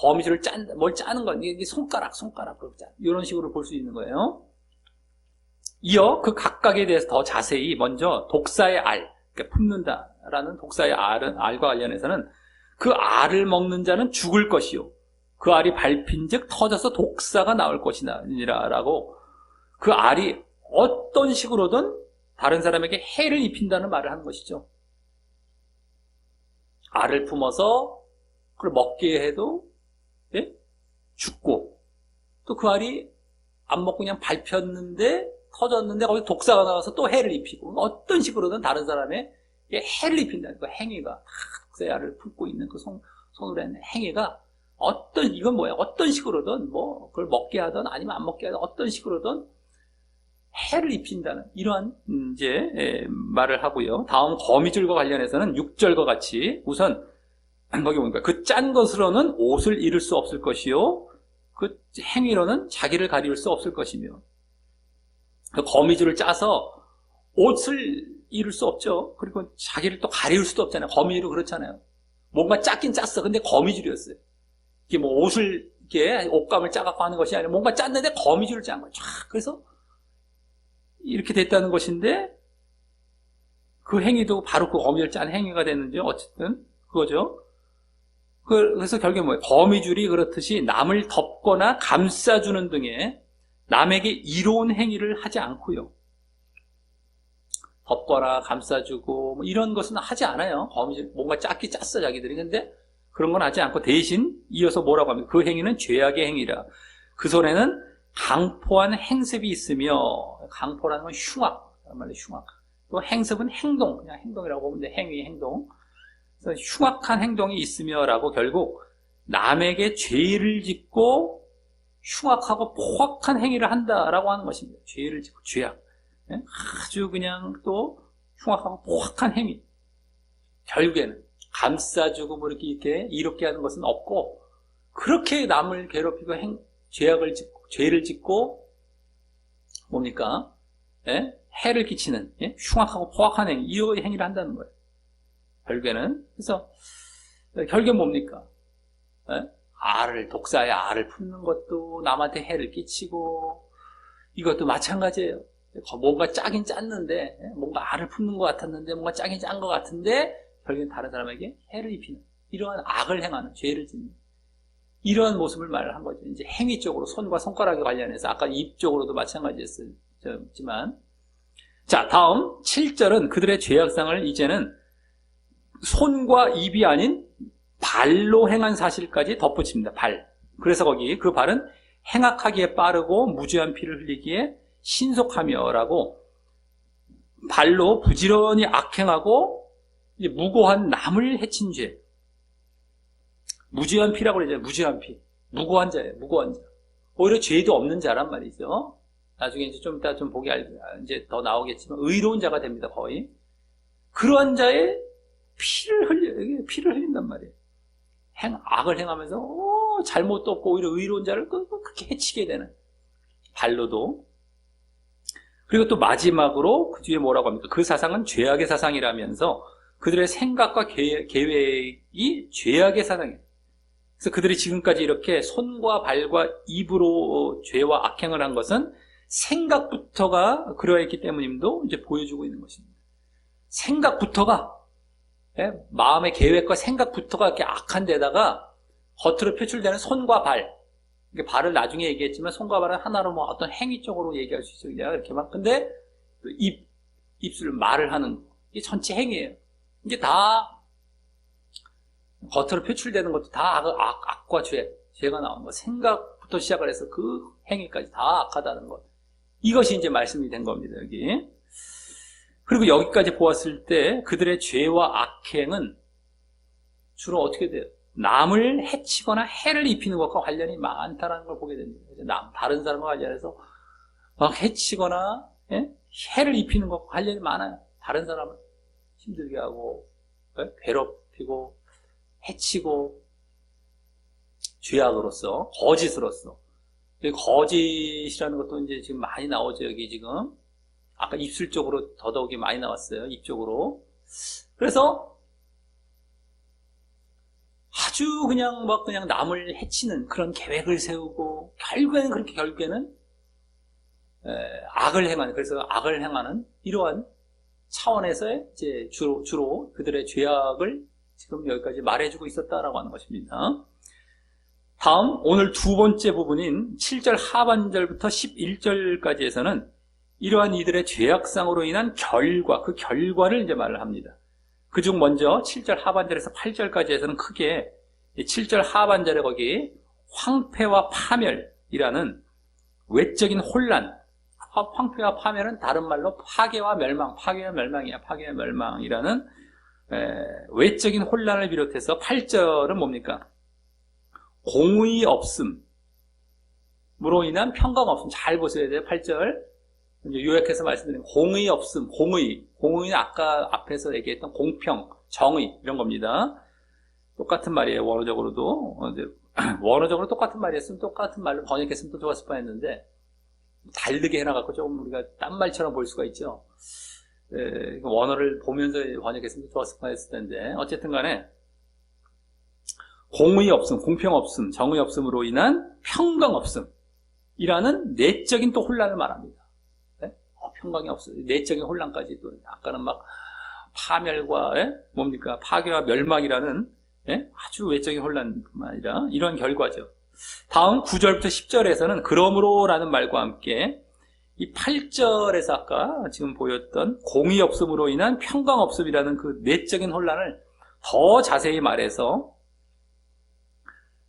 거미줄을 뭘 짜는 건 이게 손가락 이런 식으로 볼 수 있는 거예요. 이어 그 각각에 대해서 더 자세히 먼저 독사의 알, 그러니까 품는다라는 독사의 알과 관련해서는 그 알을 먹는 자는 죽을 것이요. 그 알이 밟힌즉 터져서 독사가 나올 것이니라라고 그 알이 어떤 식으로든 다른 사람에게 해를 입힌다는 말을 하는 것이죠. 알을 품어서 그걸 먹게 해도 예? 죽고 또 그 알이 안 먹고 그냥 밟혔는데 터졌는데 거기서 독사가 나와서 또 해를 입히고 어떤 식으로든 다른 사람에게 해를 입힌다는 그 행위가 독사의 알을 품고 있는 그 손으로 하는 행위가 이건 뭐야? 어떤 식으로든 뭐 그걸 먹게 하든 아니면 안 먹게 하든 어떤 식으로든 해를 입힌다는 이러한 이제 말을 하고요. 다음 거미줄과 관련해서는 6절과 같이 우선 거기 보니까 그 짠 것으로는 옷을 잃을 수 없을 것이요 그 행위로는 자기를 가리울 수 없을 것이며 그 거미줄을 짜서 옷을 잃을 수 없죠. 그리고 자기를 또 가리울 수도 없잖아요. 거미줄은 그렇잖아요. 뭔가 짰긴 짰어. 근데 거미줄이었어요. 이게 뭐 옷을 이렇게 옷감을 짜갖고 하는 것이 아니라 뭔가 짰는데 거미줄을 짠 거예요. 그래서 이렇게 됐다는 것인데 그 행위도 바로 그 거미줄 짠 행위가 됐는지 어쨌든 그거죠. 그래서 결국에 뭐예요? 거미줄이 그렇듯이 남을 덮거나 감싸주는 등의 남에게 이로운 행위를 하지 않고요. 덮거나 감싸주고 뭐 이런 것은 하지 않아요. 거미줄 뭔가 짰기 짰어 자기들이. 근데 그런 건 하지 않고 대신 이어서 뭐라고 합니까? 그 행위는 죄악의 행위라. 그 손에는 강포한 행습이 있으며 강포라는 건 흉악. 말로 흉악. 또 행습은 행동. 그냥 행동이라고 보면 돼. 행위, 행동. 그래서 흉악한 행동이 있으며라고 결국 남에게 죄를 짓고 흉악하고 포악한 행위를 한다라고 하는 것입니다. 죄를 짓고 죄악. 아주 그냥 또 흉악하고 포악한 행위. 결국에는 감싸주고 뭐 이렇게 이롭게 하는 것은 없고 그렇게 남을 괴롭히고 죄를 짓고 뭡니까? 해를 끼치는 흉악하고 포악한 행위 이 행위를 한다는 거예요. 결국에는 그래서 결국에 뭡니까? 독사의 알을 품는 것도 남한테 해를 끼치고 이것도 마찬가지예요. 뭔가 짜긴 짰는데 뭔가 알을 품는 것 같았는데 뭔가 짜긴 짠 것 같은데 결국엔 다른 사람에게 해를 입히는 이러한 악을 행하는 죄를 짓는 이러한 모습을 말을 한 거죠. 이제 행위 쪽으로 손과 손가락에 관련해서 아까 입 쪽으로도 마찬가지였지만 자 다음 7절은 그들의 죄악상을 이제는 손과 입이 아닌 발로 행한 사실까지 덧붙입니다. 발. 그래서 거기 그 발은 행악하기에 빠르고 무죄한 피를 흘리기에 신속하며라고 발로 부지런히 악행하고 이제 무고한 남을 해친 죄. 무죄한 피라고 그러잖아요. 무죄한 피. 무고한 자예요. 무고한 자. 오히려 죄도 없는 자란 말이죠. 나중에 이제 좀 이따 좀 보기 이제 더 나오겠지만 의로운 자가 됩니다. 거의. 그러한 자의 피를 흘린단 말이에요. 악을 행하면서 잘못도 없고 오히려 의로운 자를 그렇게 해치게 되는 발로도. 그리고 또 마지막으로 그 뒤에 뭐라고 합니까? 그 사상은 죄악의 사상이라면서 그들의 생각과 계획이 죄악의 사상이에요. 그래서 그들이 지금까지 이렇게 손과 발과 입으로 죄와 악행을 한 것은 생각부터가 그러했기 때문임도 이제 보여주고 있는 것입니다. 생각부터가 마음의 계획과 생각부터가 이렇게 악한 데다가 겉으로 표출되는 손과 발. 발을 나중에 얘기했지만 손과 발은 하나로 뭐 어떤 행위 쪽으로 얘기할 수 있어요. 이렇게만. 근데 입술 말을 하는 이게 전체 행위예요. 이게 다 겉으로 표출되는 것도 다 악과 죄가 나오는 거. 생각부터 시작을 해서 그 행위까지 다 악하다는 것. 이것이 이제 말씀이 된 겁니다. 여기. 그리고 여기까지 보았을 때 그들의 죄와 악행은 주로 어떻게 돼요? 남을 해치거나 해를 입히는 것과 관련이 많다는 걸 보게 됩니다. 다른 사람과 관련해서 막 해치거나 해를 입히는 것과 관련이 많아요. 다른 사람을 힘들게 하고 괴롭히고 해치고 죄악으로서 거짓으로서 거짓이라는 것도 이제 지금 많이 나오죠. 여기 지금 아까 입술 쪽으로 더더욱이 많이 나왔어요. 입 쪽으로. 그래서 아주 그냥 남을 해치는 그런 계획을 세우고 결국에는 악을 행하는, 그래서 악을 행하는 이러한 차원에서의 이제 주로 그들의 죄악을 지금 여기까지 말해주고 있었다라고 하는 것입니다. 다음 오늘 두 번째 부분인 7절 하반절부터 11절까지에서는 이러한 이들의 죄악상으로 인한 결과, 그 결과를 이제 말을 합니다. 그중 먼저 7절 하반절에서 8절까지에서는 크게 7절 하반절에 거기 황폐와 파멸이라는 외적인 혼란, 황폐와 파멸은 다른 말로 파괴와 멸망, 파괴와 멸망이야. 파괴와 멸망이라는 외적인 혼란을 비롯해서 8절은 뭡니까? 공의 없음으로 인한 평강 없음. 잘 보셔야 돼요. 8절. 요약해서 말씀드린 공의 없음, 공의는 아까 앞에서 얘기했던 공평, 정의 이런 겁니다. 똑같은 말이에요. 원어적으로도. 원어적으로 똑같은 말이었으면 똑같은 말로 번역했으면 또 좋았을 뻔했는데 다르게 해놔갖고 조금 우리가 딴 말처럼 볼 수가 있죠. 원어를 보면서 번역했으면 좋았을 뻔했을 텐데 어쨌든 간에 공의 없음, 공평 없음, 정의 없음으로 인한 평강 없음이라는 내적인 또 혼란을 말합니다. 평강이 없어요. 내적인 혼란까지 또 아까는 막 파멸과 뭡니까 파괴와 멸망이라는 아주 외적인 혼란뿐만 아니라 이런 결과죠. 다음 9절부터 10절에서는 그러므로라는 말과 함께 이 8절에서 아까 지금 보였던 공의 없음으로 인한 평강 없음이라는 그 내적인 혼란을 더 자세히 말해서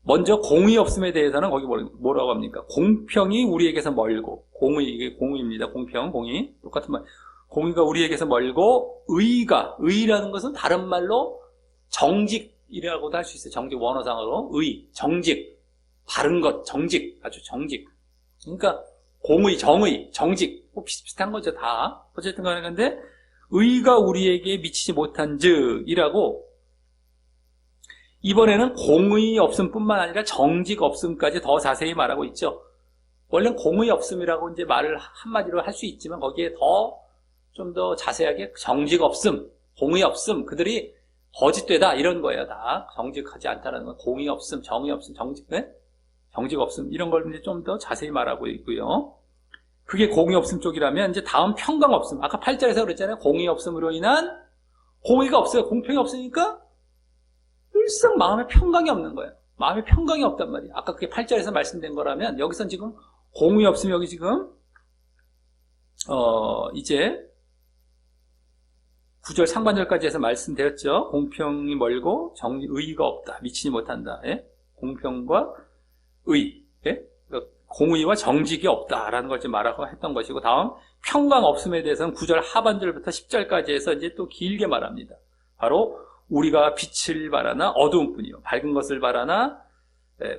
먼저 공의 없음에 대해서는 거기 뭐라고 합니까? 공평이 우리에게서 멀고, 이게 공의입니다. 공평, 공의. 똑같은 말. 공의가 우리에게서 멀고, 의라는 것은 다른 말로 정직이라고도 할 수 있어요. 정직, 원어상으로. 정직. 바른 것, 정직. 아주 정직. 그러니까, 공의, 정의, 정직. 비슷한 거죠, 다. 어쨌든 간에 근데, 의가 우리에게 미치지 못한 즉이라고, 이번에는 공의 없음뿐만 아니라 정직 없음까지 더 자세히 말하고 있죠. 원래는 공의 없음이라고 이제 말을 한마디로 할 수 있지만 거기에 좀 더 자세하게 정직 없음, 공의 없음, 그들이 거짓되다 이런 거예요. 다 정직하지 않다는 건 공의 없음, 정의 없음, 정직 없음 이런 걸 이제 좀 더 자세히 말하고 있고요. 그게 공의 없음 쪽이라면 이제 다음 평강 없음. 아까 8절에서 그랬잖아요. 공의 없음으로 인한 공의가 없어요. 공평이 없으니까. 일상 마음에 평강이 없는 거예요. 마음에 평강이 없단 말이에요. 아까 그게 8절에서 말씀된 거라면 여기선 지금 공의 없으면 여기 지금 이제 9절 상반절까지 해서 말씀드렸죠. 공평이 멀고 의의가 없다. 미치지 못한다. 공평과 의, 그러니까 공의와 정직이 없다라는 걸 말하고 했던 것이고 다음 평강 없음에 대해서는 9절 하반절부터 10절까지 해서 이제 또 길게 말합니다. 바로 우리가 빛을 바라나 어두움뿐이요 밝은 것을 바라나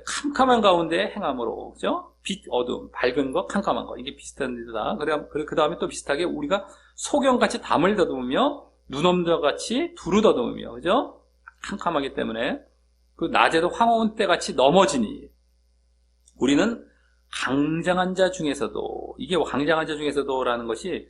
캄캄한 가운데 행함으로 그죠? 빛, 어두움, 밝은 것, 캄캄한 것 이게 비슷한 데다. 그 다음에 또 비슷하게 우리가 소경같이 담을 더듬으며 눈엄과 같이 두루 더듬으며 그죠? 캄캄하기 때문에 그 낮에도 황혼 때같이 넘어지니 우리는 강장한 자 중에서도 이게 강장한 자 중에서도라는 것이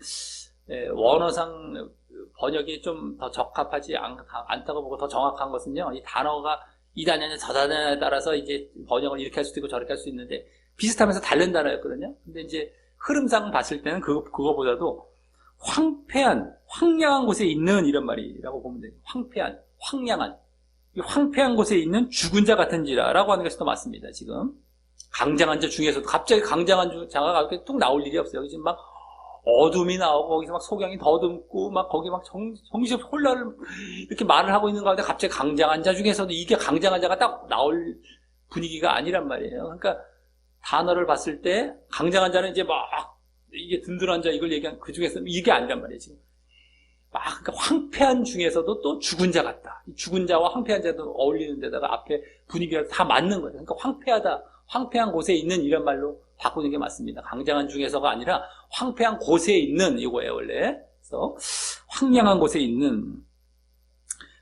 원어상 번역이 좀 더 적합하지 않다고 보고 더 정확한 것은요, 이 단어가 이 단어냐 저 단어에 따라서 이제 번역을 이렇게 할 수도 있고 저렇게 할 수 있는데 비슷하면서 다른 단어였거든요. 근데 이제 흐름상 봤을 때는 그거보다도 황량한 곳에 있는 이런 말이라고 보면 돼요. 황량한. 이 황폐한 곳에 있는 죽은 자 같은지라라고 하는 것이 더 맞습니다, 지금. 강장한 자 중에서도 갑자기 강장한 자가 이렇게 뚝 나올 일이 없어요. 지금 막 어둠이 나오고 거기서 막 소경이 더듬고 막 거기 막 정신없이 혼란을 이렇게 말을 하고 있는 가운데 갑자기 강장한 자 중에서도 이게 강장한 자가 딱 나올 분위기가 아니란 말이에요. 그러니까 단어를 봤을 때 강장한 자는 이제 막 이게 든든한 자 이걸 얘기한 그 중에서 이게 아니란 말이에요. 지금 막 그러니까 황폐한 중에서도 또 죽은 자 같다. 죽은 자와 황폐한 자도 어울리는 데다가 앞에 분위기가 다 맞는 거예요. 그러니까 황폐한 곳에 있는 이런 말로 바꾸는 게 맞습니다. 강장한 중에서가 아니라 황폐한 곳에 있는 이거예요, 원래. 그래서 황량한 곳에 있는.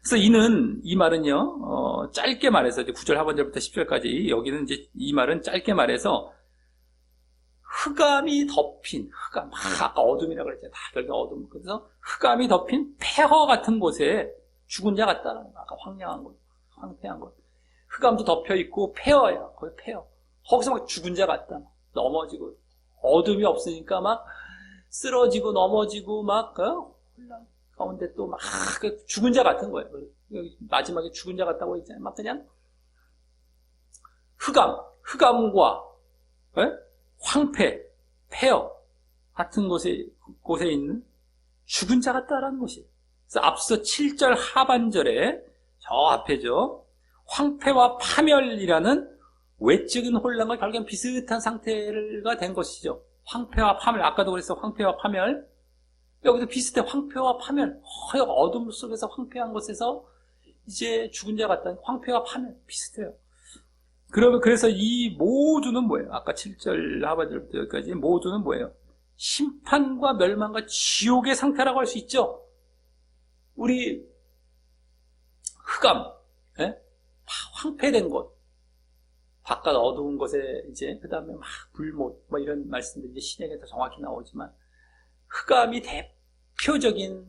그래서 이 말은요, 짧게 말해서 이제 9절 하반절부터 10절까지 여기는 이제 이 말은 짧게 말해서 흑암이 덮인 흑암, 아까 어둠이라고 그랬잖아요. 다 결국 어둠. 그래서 흑암이 덮인 폐허 같은 곳에 죽은 자 같다는 거. 아까 황량한 곳, 황폐한 곳. 흑암도 덮여 있고 폐허야, 거의 폐허. 거기서 막 죽은 자 같다. 넘어지고 어둠이 없으니까 막 쓰러지고 넘어지고 막 혼란 가운데 또 막 죽은 자 같은 거예요. 마지막에 죽은 자 같다고 했잖아요. 막 그냥 흑암과 황폐, 폐허 같은 곳에 있는 죽은 자 같다라는 것이에요. 그래서 앞서 7절 하반절에 저 앞에죠. 황폐와 파멸이라는 외적인 혼란과 결국엔 비슷한 상태가 된 것이죠. 황폐와 파멸, 아까도 그랬어. 황폐와 파멸. 여기도 비슷해. 황폐와 파멸. 어둠 속에서 황폐한 곳에서 이제 죽은 자 같다는 황폐와 파멸 비슷해요. 그래서 이 모두는 뭐예요? 아까 7절 하반절부터 여기까지 모두는 뭐예요? 심판과 멸망과 지옥의 상태라고 할 수 있죠. 우리 흑암, 황폐된 곳, 바깥 어두운 곳에 이제 그다음에 막 불못, 뭐 이런 말씀들이 이제 신약에서 정확히 나오지만 흑암이 대표적인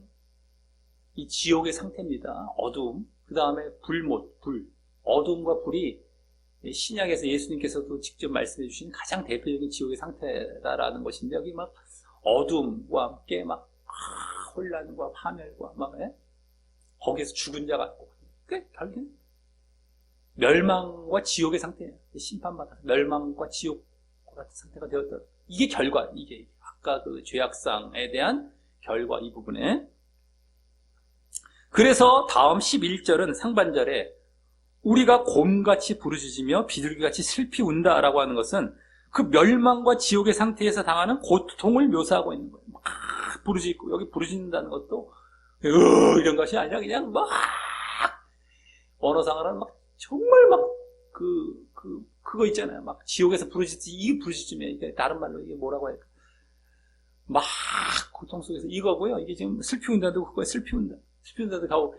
이 지옥의 상태입니다. 어두움, 그다음에 불못, 어두움과 불이 신약에서 예수님께서도 직접 말씀해 주신 가장 대표적인 지옥의 상태다라는 것인데 여기 막 어둠과 함께 막 혼란과 파멸과 막 거기에서 죽은 자 같고 결국엔 멸망과 지옥의 상태예요. 심판받아서 멸망과 지옥 같은 상태가 되었다. 이게 결과, 이게 아까 그 죄악상에 대한 결과 이 부분에. 그래서 다음 11절은 상반절에 우리가 곰같이 부르짖으며 비둘기같이 슬피 운다라고 하는 것은 그 멸망과 지옥의 상태에서 당하는 고통을 묘사하고 있는 거예요. 막 부르짖고, 여기 부르짖는다는 것도 이런 것이 아니라 그냥 막 언어상으로는 막 정말 막 그거 있잖아요. 막 지옥에서 부르짖지, 이게 부르짖으면 이게 다른 말로 이게 뭐라고 할까? 막 고통 속에서 이거고요. 이게 지금 슬피 운다도 그거에 슬피 운다. 슬피 운다도 가고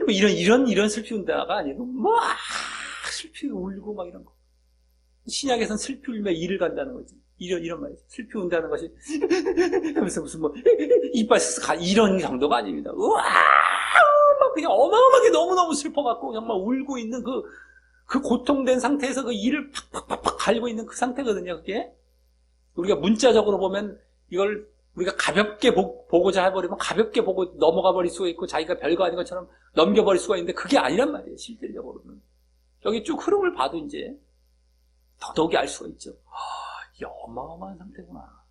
뭐 이런 슬피 운다가 아니고 막 슬피 울고 막 이런 거. 신약에서는 슬피 울며 이를 간다는 거지. 이런 말이지. 슬피 운다는 것이 하면서 무슨 뭐 이빨 쓱 이런 정도가 아닙니다. 우와 막 그냥 어마어마하게 너무너무 슬퍼갖고 정말 울고 있는 그 고통된 상태에서 그 이를 팍팍팍팍 갈고 있는 그 상태거든요. 그게 우리가 문자적으로 보면 이걸 우리가 가볍게 보고자 해버리면 가볍게 보고 넘어가 버릴 수가 있고 자기가 별거 아닌 것처럼 넘겨버릴 수가 있는데 그게 아니란 말이에요. 실질적으로는 여기 쭉 흐름을 봐도 이제 더더욱이 알 수가 있죠. 이게 어마어마한 상태구나.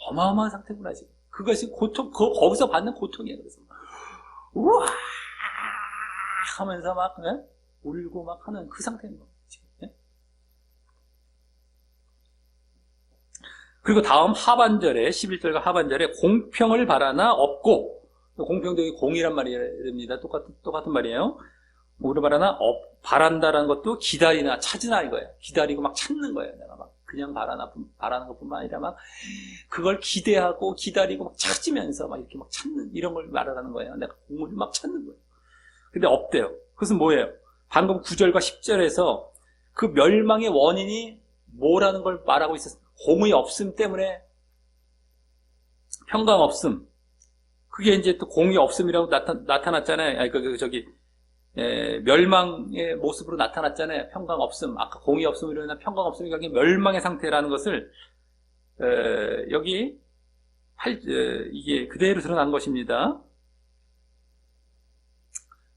어마어마한 상태구나 지금. 그것이 고통, 거기서 받는 고통이에요. 그래서 우와 하면서 막 울고 막 하는 그 상태인 거예요. 그리고 다음 하반절에 11절과 하반절에 공평을 바라나 없고, 공평도 여기 공이란 말입니다. 똑같은 말이에요. 공을 바라나 바란다라는 것도 기다리나 찾으나 이거예요. 기다리고 막 찾는 거예요. 내가 막 그냥 바라는 것뿐만 아니라 막 그걸 기대하고 기다리고 막 찾으면서 막 이렇게 막 찾는 이런 걸 말하는 거예요. 내가 공을 막 찾는 거예요. 근데 없대요. 그것은 뭐예요? 방금 9절과 10절에서 그 멸망의 원인이 뭐라는 걸 말하고 있었어요. 공의 없음 때문에 평강 없음. 그게 이제 또 공의 없음이라고 나타났잖아요. 아니, 멸망의 모습으로 나타났잖아요. 평강 없음. 아까 공의 없음으로 인한 평강 없음이 결국 멸망의 상태라는 것을, 여기, 이게 그대로 드러난 것입니다.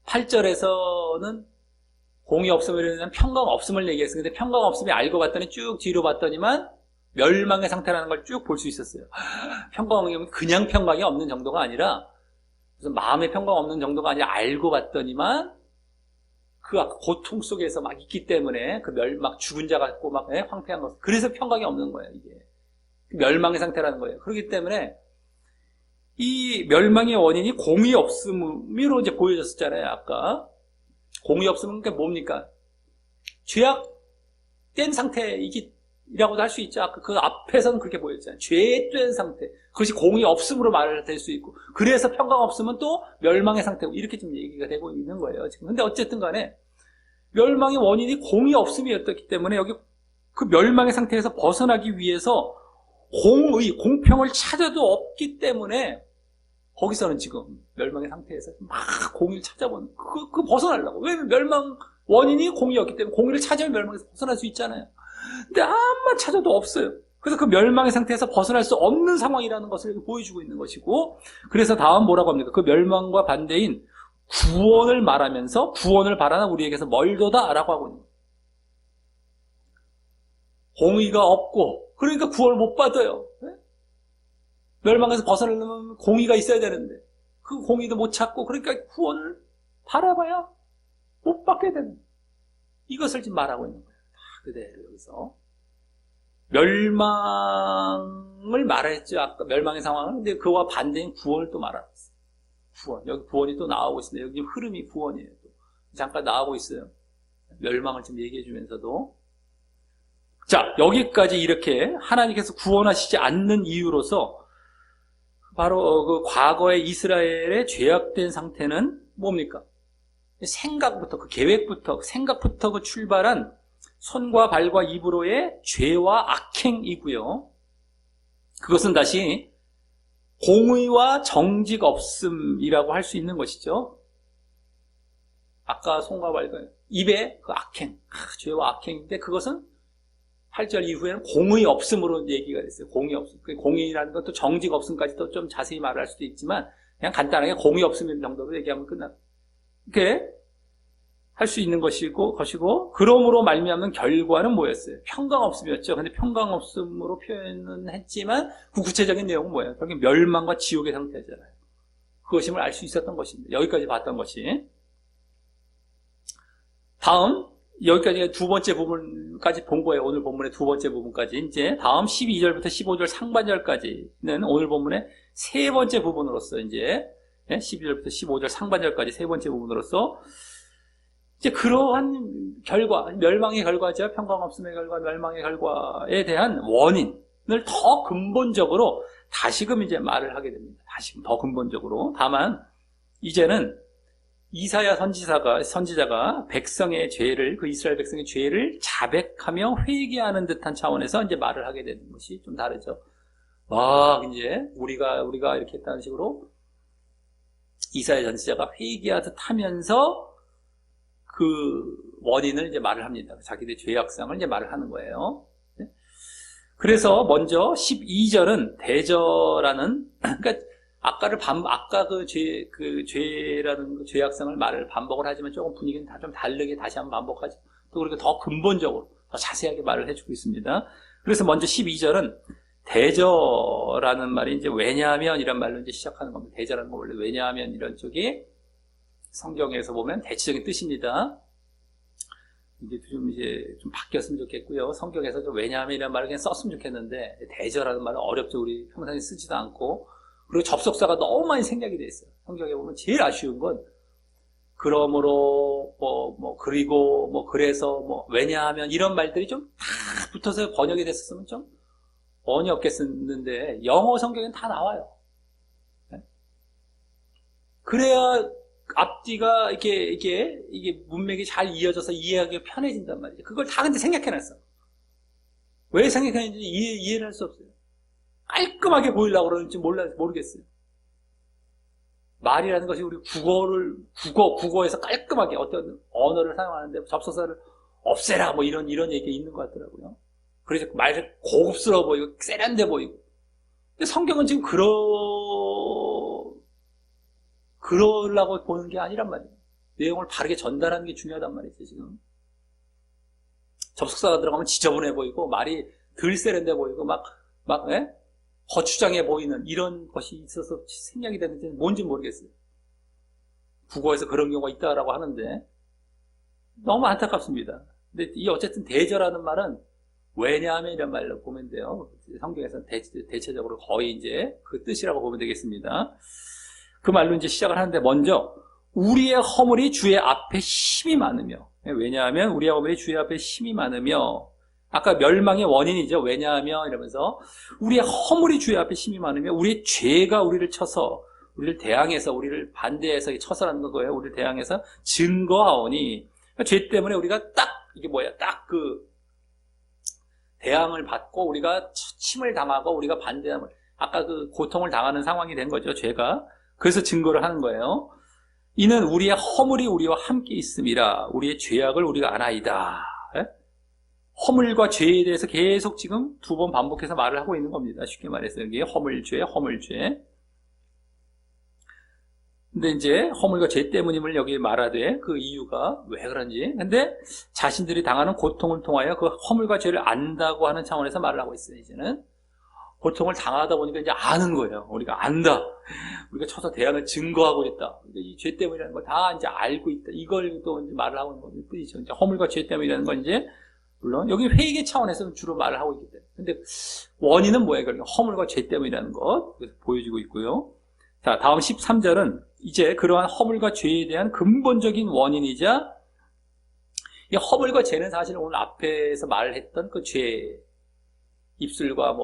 8절에서는 공의 없음으로 인한 평강 없음을 얘기했어요. 근데 평강 없음이 알고 봤더니 쭉 뒤로 봤더니만 멸망의 상태라는 걸 쭉 볼 수 있었어요. 평강이 그냥 평강이 없는 정도가 아니라 무슨 마음의 평강 없는 정도가 아니라 알고 봤더니만 그 고통 속에서 막 있기 때문에 막 죽은 자 같고 막 황폐한 것. 그래서 평강이 없는 거예요. 이게 멸망의 상태라는 거예요. 그렇기 때문에 이 멸망의 원인이 공의 없음으로 이제 보여졌었잖아요. 아까 공의 없음은 그게 뭡니까? 죄악된 상태이라고도 할 수 있죠. 아까 그 앞에서는 그렇게 보였잖아요. 죄된 상태. 그것이 공의 없음으로 말을 될 수 있고, 그래서 평강 없음은 또 멸망의 상태고, 이렇게 지금 얘기가 되고 있는 거예요, 지금. 근데 어쨌든 간에, 멸망의 원인이 공의 없음이었기 때문에, 여기 그 멸망의 상태에서 벗어나기 위해서 공평을 찾아도 없기 때문에, 거기서는 지금 멸망의 상태에서 막 공의를 찾아보는, 그 벗어나려고. 왜냐면 멸망 원인이 공의였기 때문에, 공의를 찾으면 멸망에서 벗어날 수 있잖아요. 근데 암만 찾아도 없어요. 그래서 그 멸망의 상태에서 벗어날 수 없는 상황이라는 것을 보여주고 있는 것이고, 그래서 다음 뭐라고 합니까? 그 멸망과 반대인 구원을 말하면서 구원을 바라는 우리에게서 멀도다 라고 하고 있는 거예요. 공의가 없고, 그러니까 구원을 못 받아요. 멸망에서 벗어나려면 공의가 있어야 되는데 그 공의도 못 찾고, 그러니까 구원을 바라봐야 못 받게 되는, 이것을 지금 말하고 있는 거예요. 다 그대로 여기서 멸망을 말했죠. 아까 멸망의 상황은. 근데 그와 반대인 구원을 또 말하고 있어요. 구원. 여기 구원이 또 나오고 있습니다. 여기 흐름이 구원이에요. 또 잠깐 나오고 있어요. 멸망을 지금 얘기해 주면서도. 자, 여기까지 이렇게 하나님께서 구원하시지 않는 이유로서 바로 그 과거의 이스라엘의 죄악된 상태는 뭡니까? 생각부터, 그 계획부터, 생각부터 그 출발한 손과 발과 입으로의 죄와 악행이고요. 그것은 다시 공의와 정직 없음이라고 할 수 있는 것이죠. 아까 손과 발과 입의 그 악행, 죄와 악행인데, 그것은 8절 이후에는 공의 없음으로 얘기가 됐어요. 공의 없음. 공의라는 것도 정직 없음까지도 좀 자세히 말할 수도 있지만, 그냥 간단하게 공의 없음 정도로 얘기하면 끝나. 이렇게 할 수 있는 것이고, 그러므로 말미암는 결과는 뭐였어요? 평강 없음이었죠. 근데 평강 없음으로 표현은 했지만, 그 구체적인 내용은 뭐예요? 결국 멸망과 지옥의 상태잖아요. 그것임을 알 수 있었던 것입니다. 여기까지 봤던 것이. 다음, 여기까지 두 번째 부분까지 본 거예요. 오늘 본문의 두 번째 부분까지. 이제 다음 12절부터 15절 상반절까지는 오늘 본문의 세 번째 부분으로서, 이제 12절부터 15절 상반절까지 세 번째 부분으로서 이제 그러한 결과, 멸망의 결과죠. 평강 없음의 결과, 멸망의 결과에 대한 원인을 더 근본적으로 다시금 이제 말을 하게 됩니다. 다시금 더 근본적으로. 다만 이제는 이사야 선지자가 백성의 죄를, 그 이스라엘 백성의 죄를 자백하며 회개하는 듯한 차원에서 이제 말을 하게 되는 것이 좀 다르죠. 이제 우리가 이렇게 했다는 식으로 이사야 선지자가 회개하듯 하면서 그 원인을 이제 말을 합니다. 자기들의 죄악상을 이제 말을 하는 거예요. 그래서 먼저 12절은 대저라는, 그러니까 아까 그 죄라는 죄악상을 말을 반복을 하지만 조금 분위기는 다 좀 다르게 다시 한번 반복하죠. 또 그리고 더 근본적으로, 더 자세하게 말을 해주고 있습니다. 그래서 먼저 12절은 대저라는 말이 이제 왜냐하면 이란 말로 이제 시작하는 겁니다. 대저라는 건 원래 왜냐하면 이런 쪽이 성경에서 보면 대체적인 뜻입니다. 이제 좀 바뀌었으면 좋겠고요. 성경에서도 왜냐하면 이란 말을 그냥 썼으면 좋겠는데, 대저라는 말은 어렵죠. 우리 평상시에 쓰지도 않고. 그리고 접속사가 너무 많이 생략이 돼 있어요. 성경에 보면 제일 아쉬운 건, 그러므로, 그리고, 그래서, 왜냐하면 이런 말들이 좀 다 붙어서 번역이 됐었으면 좀 어이 없게 쓰는데, 영어 성경엔 다 나와요. 그래야 앞뒤가 이게 문맥이 잘 이어져서 이해하기가 편해진단 말이죠. 그걸 다 근데 생략해놨어. 왜 생략했는지 이해를 할 수 없어요. 깔끔하게 보이려고 그러는지 모르겠어요. 말이라는 것이 우리 국어에서 깔끔하게 어떤 언어를 사용하는데 접속사를 없애라 이런 얘기가 있는 것 같더라고요. 그래서 말이 고급스러워 보이고 세련돼 보이고. 근데 성경은 지금 그러려고 보는 게 아니란 말이에요. 내용을 바르게 전달하는 게 중요하단 말이죠, 지금. 접속사가 들어가면 지저분해 보이고, 말이 덜 세련돼 보이고, 거추장해 보이는 이런 것이 있어서 생략이 되는지 뭔지 모르겠어요. 국어에서 그런 경우가 있다라고 하는데, 너무 안타깝습니다. 근데 이 어쨌든 대저라는 말은 왜냐하면 이런 말로 보면 돼요. 성경에서는 대체적으로 거의 이제 그 뜻이라고 보면 되겠습니다. 그 말로 이제 시작을 하는데, 먼저 우리의 허물이 주의 앞에 힘이 많으며, 왜냐하면 우리의 허물이 주의 앞에 힘이 많으며, 아까 멸망의 원인이죠. 왜냐하면 이러면서 우리의 허물이 주의 앞에 힘이 많으며 우리의 죄가 우리를 쳐서, 우리를 대항해서, 우리를 반대해서 쳐서라는 거예요. 우리를 대항해서 증거하오니, 죄 때문에 우리가 딱 그 대항을 받고 우리가 침을 당하고 우리가 반대함을, 아까 그 고통을 당하는 상황이 된 거죠. 죄가. 그래서 증거를 하는 거예요. 이는 우리의 허물이 우리와 함께 있음이라, 우리의 죄악을 우리가 아나이다. 허물과 죄에 대해서 계속 지금 두 번 반복해서 말을 하고 있는 겁니다. 쉽게 말해서 여기 허물죄, 허물죄. 근데 이제 허물과 죄 때문임을 여기 말하되 그 이유가 왜 그런지. 근데 자신들이 당하는 고통을 통하여 그 허물과 죄를 안다고 하는 차원에서 말을 하고 있어요. 이제는 고통을 당하다 보니까 이제 아는 거예요. 우리가 안다. 우리가 쳐서 대안을 증거하고 있다. 이 죄 때문이라는 걸 다 이제 알고 있다. 이걸 또 이제 말을 하고 있는 거죠. 뿐이죠. 이제 허물과 죄 때문이라는 건 이제 물론 여기 회개 차원에서 주로 말을 하고 있기 때문에. 근데 원인은 뭐예요? 그러니까 허물과 죄 때문이라는 것 보여지고 있고요. 자, 다음 13절은 이제 그러한 허물과 죄에 대한 근본적인 원인이자 이 허물과 죄는 사실 오늘 앞에서 말했던 그 죄, 입술과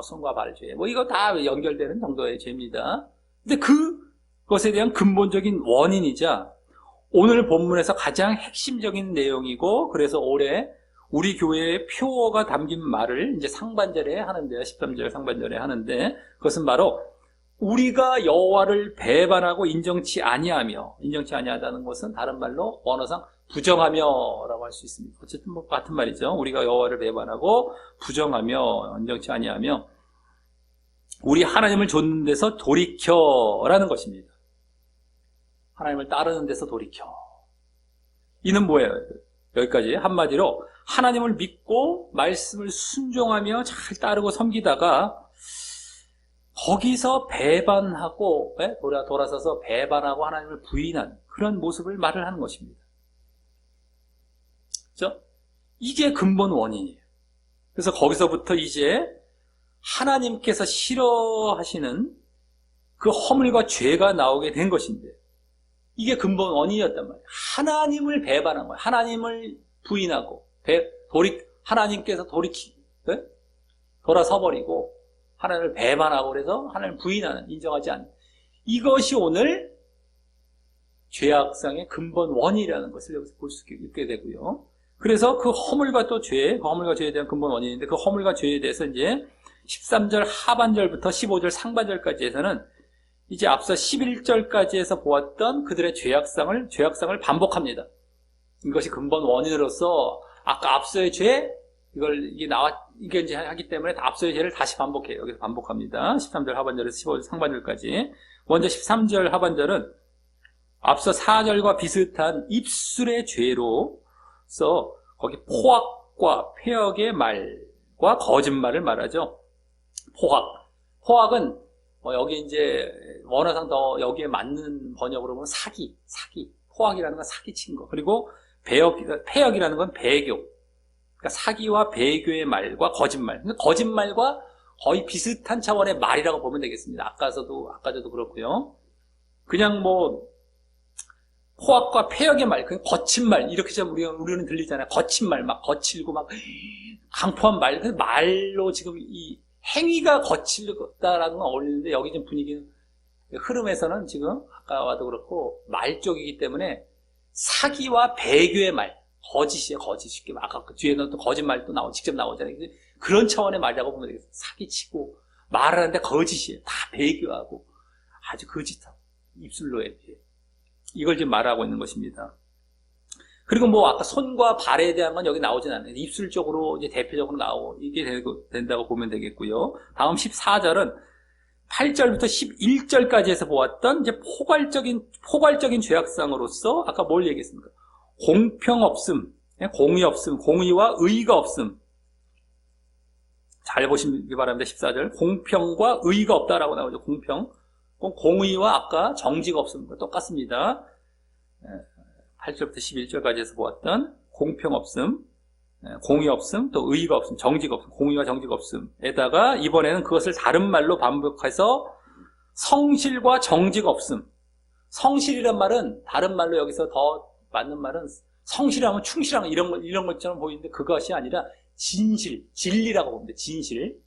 손과 발 죄, 이거 다 연결되는 정도의 죄입니다. 근데 그것에 대한 근본적인 원인이자 오늘 본문에서 가장 핵심적인 내용이고, 그래서 올해 우리 교회의 표어가 담긴 말을 이제 상반절에 하는데요. 13절 상반절에 하는데, 그것은 바로 우리가 여호와를 배반하고 인정치 아니하다는 것은 다른 말로 원어상 부정하며라고 할 수 있습니다. 어쨌든 같은 말이죠. 우리가 여호와를 배반하고 부정하며 인정치 아니하며 우리 하나님을 좇는 데서 돌이켜라는 것입니다. 하나님을 따르는 데서 돌이켜. 이는 뭐예요? 여기까지 한마디로 하나님을 믿고 말씀을 순종하며 잘 따르고 섬기다가 거기서 배반하고 돌아서서 배반하고 하나님을 부인한 그런 모습을 말을 하는 것입니다. 그렇죠? 이게 근본 원인이에요. 그래서 거기서부터 이제 하나님께서 싫어하시는 그 허물과 죄가 나오게 된 것인데, 이게 근본 원인이었단 말이에요. 하나님을 배반한 거예요. 하나님을 부인하고 하나님께서 돌아서버리고 하나님을 배반하고 그래서 하나님을 부인하는, 인정하지 않는, 이것이 오늘 죄악상의 근본 원인이라는 것을 여기서 볼 수 있게 되고요. 그래서 그 허물과 죄에 대한 근본 원인인데, 그 허물과 죄에 대해서 이제 13절 하반절부터 15절 상반절까지에서는 이제 앞서 11절까지에서 보았던 그들의 죄악상을 반복합니다. 이것이 근본 원인으로서 아까 앞서의 죄, 이게 이제 하기 때문에 앞서의 죄를 다시 반복해요. 여기서 반복합니다. 13절 하반절에서 15절 상반절까지. 먼저 13절 하반절은 앞서 4절과 비슷한 입술의 죄로서 거기 포악과 폐역의 말과 거짓말을 말하죠. 포악은 여기 이제 원어상 더 여기에 맞는 번역으로 보면 사기. 포악이라는 건 사기친 거. 그리고 폐역이라는 건 배교. 그러니까 사기와 배교의 말과 거짓말. 거짓말과 거의 비슷한 차원의 말이라고 보면 되겠습니다. 아까도 그렇고요. 그냥 포악과 폐역의 말, 그냥 거친 말, 이렇게 좀 우리는 들리잖아요. 거친 말, 막 거칠고 막 강포한 말. 그 말로 지금 이 행위가 거칠다라는 건 어울리는데, 여기 좀 분위기는, 흐름에서는 지금 아까와도 그렇고 말 쪽이기 때문에 사기와 배교의 말, 거짓이에요. 거짓. 아까 그 뒤에는 또 거짓말도 직접 나오잖아요. 그런 차원의 말이라고 보면 되겠어요. 사기치고 말을 하는데 거짓이에요. 다 배교하고 아주 거짓하고 입술로 해. 이걸 지금 말하고 있는 것입니다. 그리고 아까 손과 발에 대한 건 여기 나오진 않아요. 입술적으로 이제 대표적으로 이게 된다고 보면 되겠고요. 다음 14절은 8절부터 11절까지 해서 보았던 이제 포괄적인 죄악상으로서 아까 뭘 얘기했습니까? 공평 없음, 공의 없음, 공의와 의가 없음. 잘 보시기 바랍니다. 14절. 공평과 의가 없다라고 나오죠. 공의와 아까 정지가 없음. 똑같습니다. 8절부터 11절까지 해서 보았던 공평 없음, 공의 없음, 또 의가 없음, 정지가 없음, 공의와 정지가 없음에다가 이번에는 그것을 다른 말로 반복해서 성실과 정지가 없음. 성실이란 말은 다른 말로 여기서 더 맞는 말은 성실하면 충실하면 이런 것처럼 보이는데 그것이 아니라 진리라고 봅니다. 진실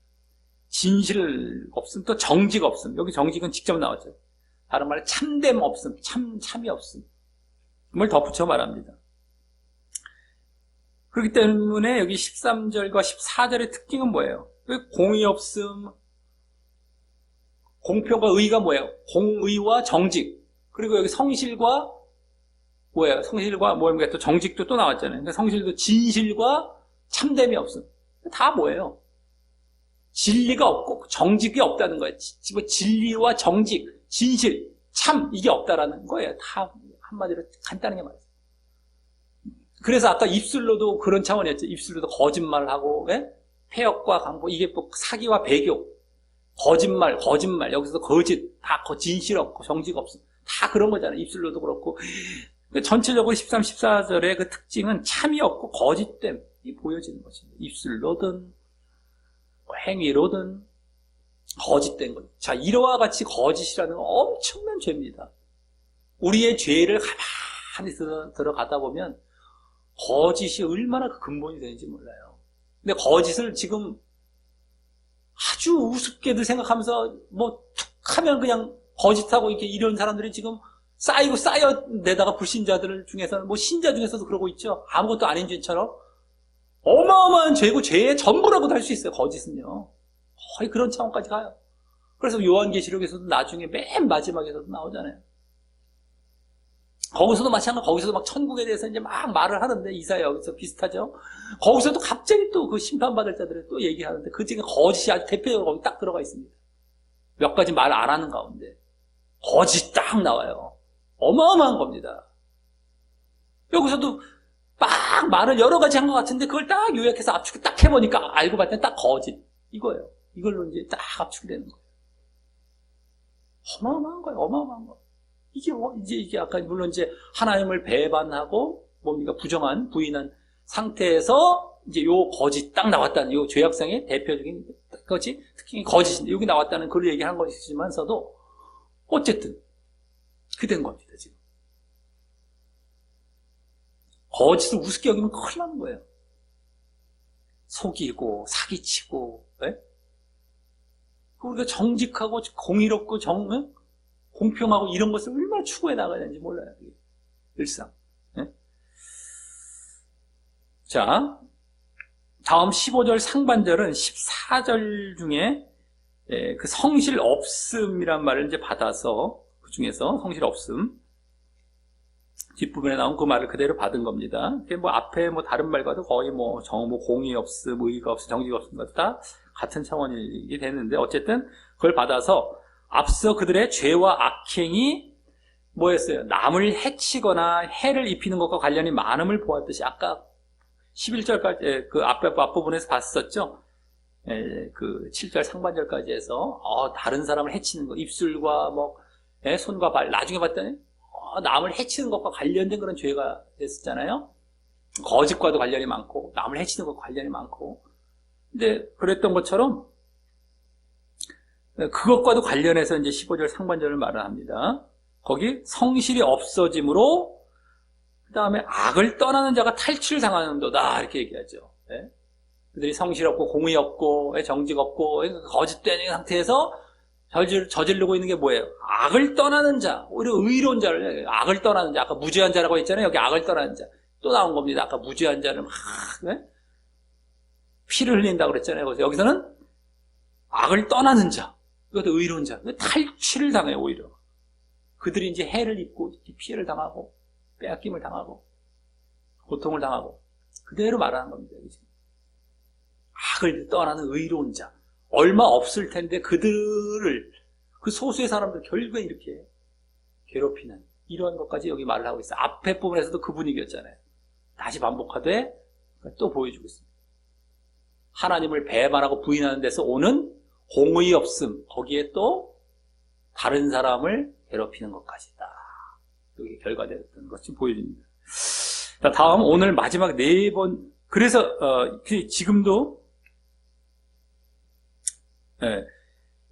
없음, 또 정직 없음. 여기 정직은 직접 나왔죠. 다른 말로 참됨 없음, 참이 없음. 을 덧붙여 말합니다. 그렇기 때문에 여기 13절과 14절의 특징은 뭐예요? 공의 없음, 공평과 의가 뭐예요? 공의와 정직. 그리고 여기 성실과 또 정직도 또 나왔잖아요. 그러니까 성실도 진실과 참됨이 없음. 다 뭐예요? 진리가 없고 정직이 없다는 거예요. 진리와 정직, 진실, 참 이게 없다라는 거예요. 다 한마디로 간단하게 말해요. 그래서 아까 입술로도 그런 차원이었죠. 입술로도 거짓말을 하고, 예? 폐역과 강보, 이게 뭐 사기와 배교, 거짓말, 여기서도 거짓, 다 진실 없고 정직 없음. 다 그런 거잖아요. 입술로도 그렇고. 전체적으로 13, 14절의 그 특징은 참이 없고 거짓됨이 보여지는 것입니다. 입술로든 행위로든 거짓된 것. 자, 이러와 같이 거짓이라는 건 엄청난 죄입니다. 우리의 죄를 가만히 들어가다 보면 거짓이 얼마나 그 근본이 되는지 몰라요. 근데 거짓을 지금 아주 우습게들 생각하면서 뭐 툭 하면 그냥 거짓하고 이렇게 이런 사람들이 지금 쌓여내다가 불신자들 중에서는 뭐 신자 중에서도 그러고 있죠. 아무것도 아닌 죄처럼 어마어마한 죄고 죄의 전부라고도 할 수 있어요. 거짓은요. 거의 그런 차원까지 가요. 그래서 요한계시록에서도 나중에 맨 마지막에서도 나오잖아요. 거기서도 마찬가지로 거기서도 막 천국에 대해서 이제 막 말을 하는데 이사야 여기서 비슷하죠. 거기서도 갑자기 또 그 심판받을 자들을 또 얘기하는데 그 중에 거짓이 아주 대표적으로 거기 딱 들어가 있습니다. 몇 가지 말 안 하는 가운데 거짓 딱 나와요. 어마어마한 겁니다. 여기서도 막 말을 여러 가지 한 것 같은데 그걸 딱 요약해서 압축 딱 해보니까 알고 봤더니 딱 거짓 이거예요. 이걸로 이제 딱 압축이 되는 거예요. 어마어마한 거예요. 어마어마한 거. 이게 아까 물론 이제 하나님을 배반하고 뭡니까 부인한 상태에서 이제 요 거짓 딱 나왔다는 요 죄악성의 대표적인 거지 특히 거짓인데 여기 나왔다는 걸 얘기한 것이지만서도 어쨌든 그 된 겁니다 지금. 거짓을 우습게 여기면 큰일 나는 거예요. 속이고 사기치고, 네? 우리가 정직하고 공의롭고 공평하고 이런 것을 얼마나 추구해 나가야 되는지 몰라요. 일상. 네? 자, 다음 15절 상반절은 14절 중에 그 성실 없음이란 말을 이제 받아서 그 중에서 성실 없음 뒷부분에 나온 그 말을 그대로 받은 겁니다. 그게 뭐 앞에 뭐 다른 말과도 거의 뭐 공의 없음, 의의가 없음, 정직이 없음 다 같은 차원이 되는데 어쨌든 그걸 받아서 앞서 그들의 죄와 악행이 뭐였어요? 남을 해치거나 해를 입히는 것과 관련이 많음을 보았듯이 아까 11절까지 그 앞부분에서 봤었죠? 그 7절 상반절까지 해서 다른 사람을 해치는 거 입술과 뭐 손과 발 나중에 봤더니 남을 해치는 것과 관련된 그런 죄가 됐었잖아요. 거짓과도 관련이 많고 남을 해치는 것과 관련이 많고 근데 그랬던 것처럼 그것과도 관련해서 이제 15절 상반절을 말을 합니다. 거기 성실이 없어짐으로 그 다음에 악을 떠나는 자가 탈취를 당하는도다 이렇게 얘기하죠. 네? 그들이 성실 없고 공의 없고 정직 없고 거짓된 상태에서 저지르고 있는 게 뭐예요? 악을 떠나는 자, 오히려 의로운 자를 악을 떠나는 자, 아까 무죄한 자라고 했잖아요. 여기 악을 떠나는 자 또 나온 겁니다. 아까 무죄한 자를 막 피를 흘린다고 그랬잖아요. 그래서 여기서는 악을 떠나는 자, 이것도 의로운 자, 탈취를 당해요. 오히려 그들이 이제 해를 입고 피해를 당하고 빼앗김을 당하고 고통을 당하고 그대로 말하는 겁니다. 악을 떠나는 의로운 자. 얼마 없을 텐데 그들을 그 소수의 사람들 결국에 이렇게 괴롭히는 이런 것까지 여기 말을 하고 있어요. 앞에 부분에서도 그 분위기였잖아요. 다시 반복하되 또 보여주고 있습니다. 하나님을 배반하고 부인하는 데서 오는 공의 없음 거기에 또 다른 사람을 괴롭히는 것까지다. 여기 결과됐던 것이 보여집니다. 자, 다음 오늘 마지막 4번 그래서 지금도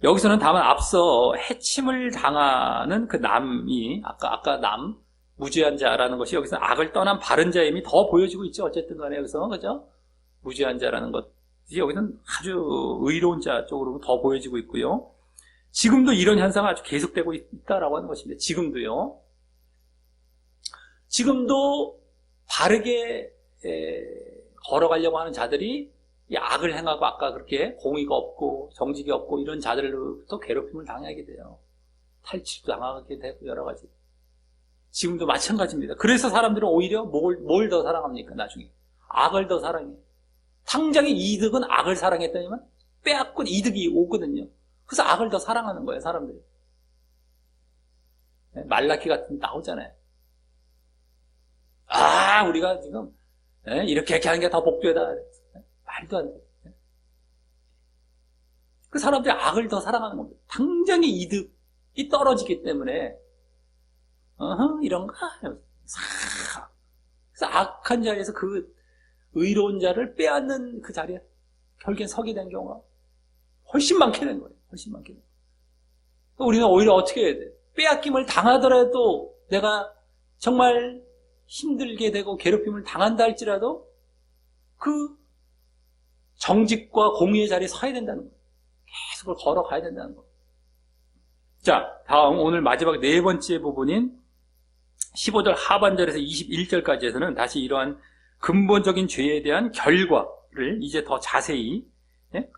여기서는 다만 앞서 해침을 당하는 그 남이 아까 남 무죄한 자라는 것이 여기서는 악을 떠난 바른 자임이 더 보여지고 있죠. 어쨌든 간에 여기서 그죠? 무죄한 자라는 것이 여기서는 아주 의로운 자 쪽으로 더 보여지고 있고요. 지금도 이런 현상은 아주 계속되고 있다라고 하는 것입니다. 지금도요. 지금도 바르게 걸어가려고 하는 자들이 이 악을 행하고 아까 그렇게 공의가 없고 정직이 없고 이런 자들로부터 괴롭힘을 당하게 돼요. 탈취도 당하게 되고 여러 가지. 지금도 마찬가지입니다. 그래서 사람들은 오히려 뭘 더 사랑합니까? 나중에 악을 더 사랑해요. 당장의 이득은 악을 사랑했더니만 빼앗고 이득이 오거든요. 그래서 악을 더 사랑하는 거예요, 사람들이. 말라키 같은 데 나오잖아요. 우리가 지금 이렇게 하는 게 더 복되다. 말도 안 돼. 그 사람들이 악을 더 사랑하는 겁니다. 당장의 이득이 떨어지기 때문에 이런가? 그래서 악한 자리에서 그 의로운 자를 빼앗는 그 자리에 결국엔 서게 된 경우가 훨씬 많게 된 거예요. 훨씬 많게 된 거예요. 우리는 오히려 어떻게 해야 돼? 빼앗김을 당하더라도 내가 정말 힘들게 되고 괴롭힘을 당한다 할지라도 그 정직과 공의의 자리에 서야 된다는 거예요. 계속 그걸 걸어가야 된다는 거예요. 자, 다음 오늘 마지막 네 번째 부분인 15절 하반절에서 21절까지에서는 다시 이러한 근본적인 죄에 대한 결과를 이제 더 자세히,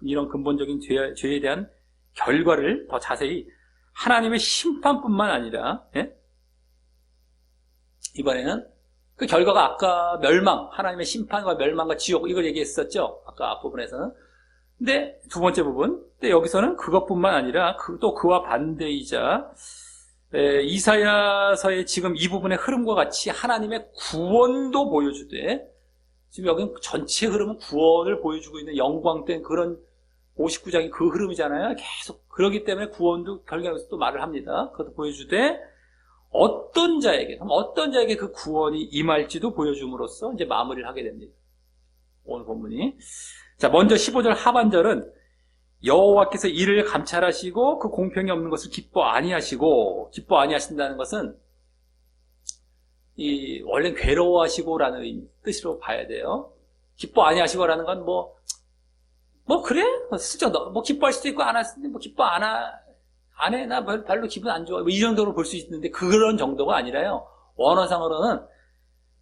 이런 근본적인 죄에 대한 결과를 더 자세히 하나님의 심판뿐만 아니라, 이번에는 그 결과가 아까 멸망, 하나님의 심판과 멸망과 지옥, 이걸 얘기했었죠. 아까 앞부분에서는. 근데 두 번째 부분, 근데 여기서는 그것뿐만 아니라 또 그와 반대이자 이사야서의 지금 이 부분의 흐름과 같이 하나님의 구원도 보여주되, 지금 여기는 전체 흐름은 구원을 보여주고 있는 영광된 그런 59장이 그 흐름이잖아요. 계속 그러기 때문에 구원도 결국에서 또 말을 합니다. 그것도 보여주되 어떤 자에게 그 구원이 임할지도 보여줌으로써 이제 마무리를 하게 됩니다. 오늘 본문이. 자, 먼저 15절 하반절은 여호와께서 이를 감찰하시고 그 공평이 없는 것을 기뻐 아니하신다는 것은 원래 괴로워하시고라는 뜻으로 봐야 돼요. 기뻐 아니하시고라는 건 그래? 슬쩍 기뻐할 수도 있고 안 할 수도 있고 기뻐 안 해? 나 별로 기분 안 좋아. 이 정도로 볼 수 있는데 그런 정도가 아니라요. 원어상으로는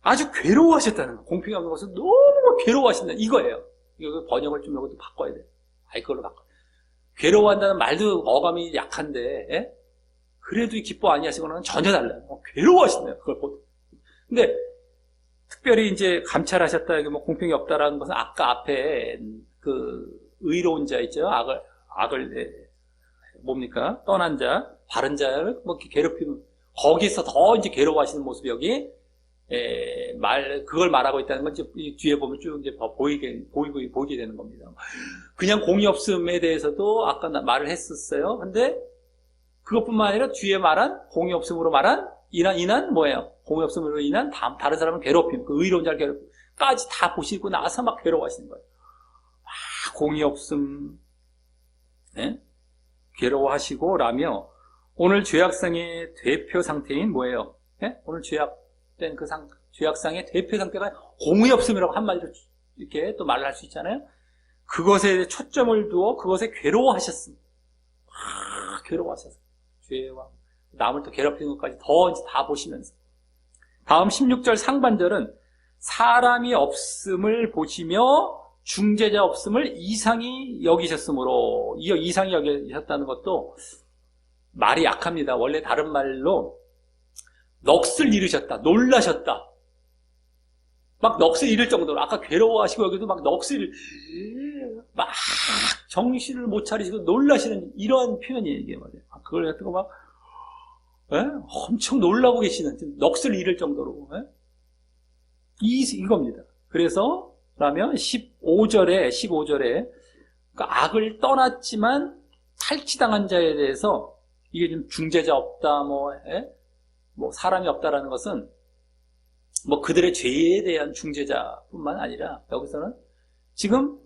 아주 괴로워하셨다는 거. 공평이 없는 것을 너무 괴로워하신다. 이거예요. 이거 번역을 좀 이것도 바꿔야 돼. 그걸로 바꿔. 괴로워한다는 말도 어감이 약한데, 그래도 기뻐 아니하시고는 전혀 달라요. 괴로워하신다요. 그걸 보통. 근데 특별히 이제 감찰하셨다, 공평이 없다라는 것은 아까 앞에 그 의로운 자 있죠. 악을 뭡니까? 떠난 자, 바른 자를 괴롭히는, 거기서 더 이제 괴로워하시는 모습이 여기, 그걸 말하고 있다는 건 이제 뒤에 보면 쭉 이제 보이게 되는 겁니다. 그냥 공의 없음에 대해서도 아까 말을 했었어요. 근데 그것뿐만 아니라 뒤에 말한 공의 없음으로 말한 인한 뭐예요? 공의 없음으로 인한 다른 사람을 괴롭힘, 그 의로운 자를 괴롭힘까지 다 보시고 나서 막 괴로워하시는 거예요. 공의 없음, 괴로워하시고 라며 오늘 죄악상의 대표 상태인 뭐예요? 오늘 죄악된 그 죄악상의 대표 상태가 공의 없음이라고 한마디로 이렇게 또 말을 할 수 있잖아요. 그것에 초점을 두어 그것에 괴로워하셨습니다. 괴로워하셨어요. 죄와 남을 또 괴롭히는 것까지 다 보시면서. 다음 16절 상반절은 사람이 없음을 보시며 중재자 없음을 이상히 여기셨으므로, 이상히 여기셨다는 것도 말이 약합니다. 원래 다른 말로 넋을 잃으셨다, 놀라셨다. 막 넋을 잃을 정도로, 아까 괴로워하시고 여기도 막 막 정신을 못 차리시고 놀라시는 이러한 표현이에요, 이게 말이에요. 그걸 갖다가 막 엄청 놀라고 계시는, 넋을 잃을 정도로 이겁니다. 그래서 라면 15절에 그러니까 악을 떠났지만 탈취당한 자에 대해서 이게 좀 중재자 없다, 사람이 없다라는 것은 그들의 죄에 대한 중재자뿐만 아니라 여기서는 지금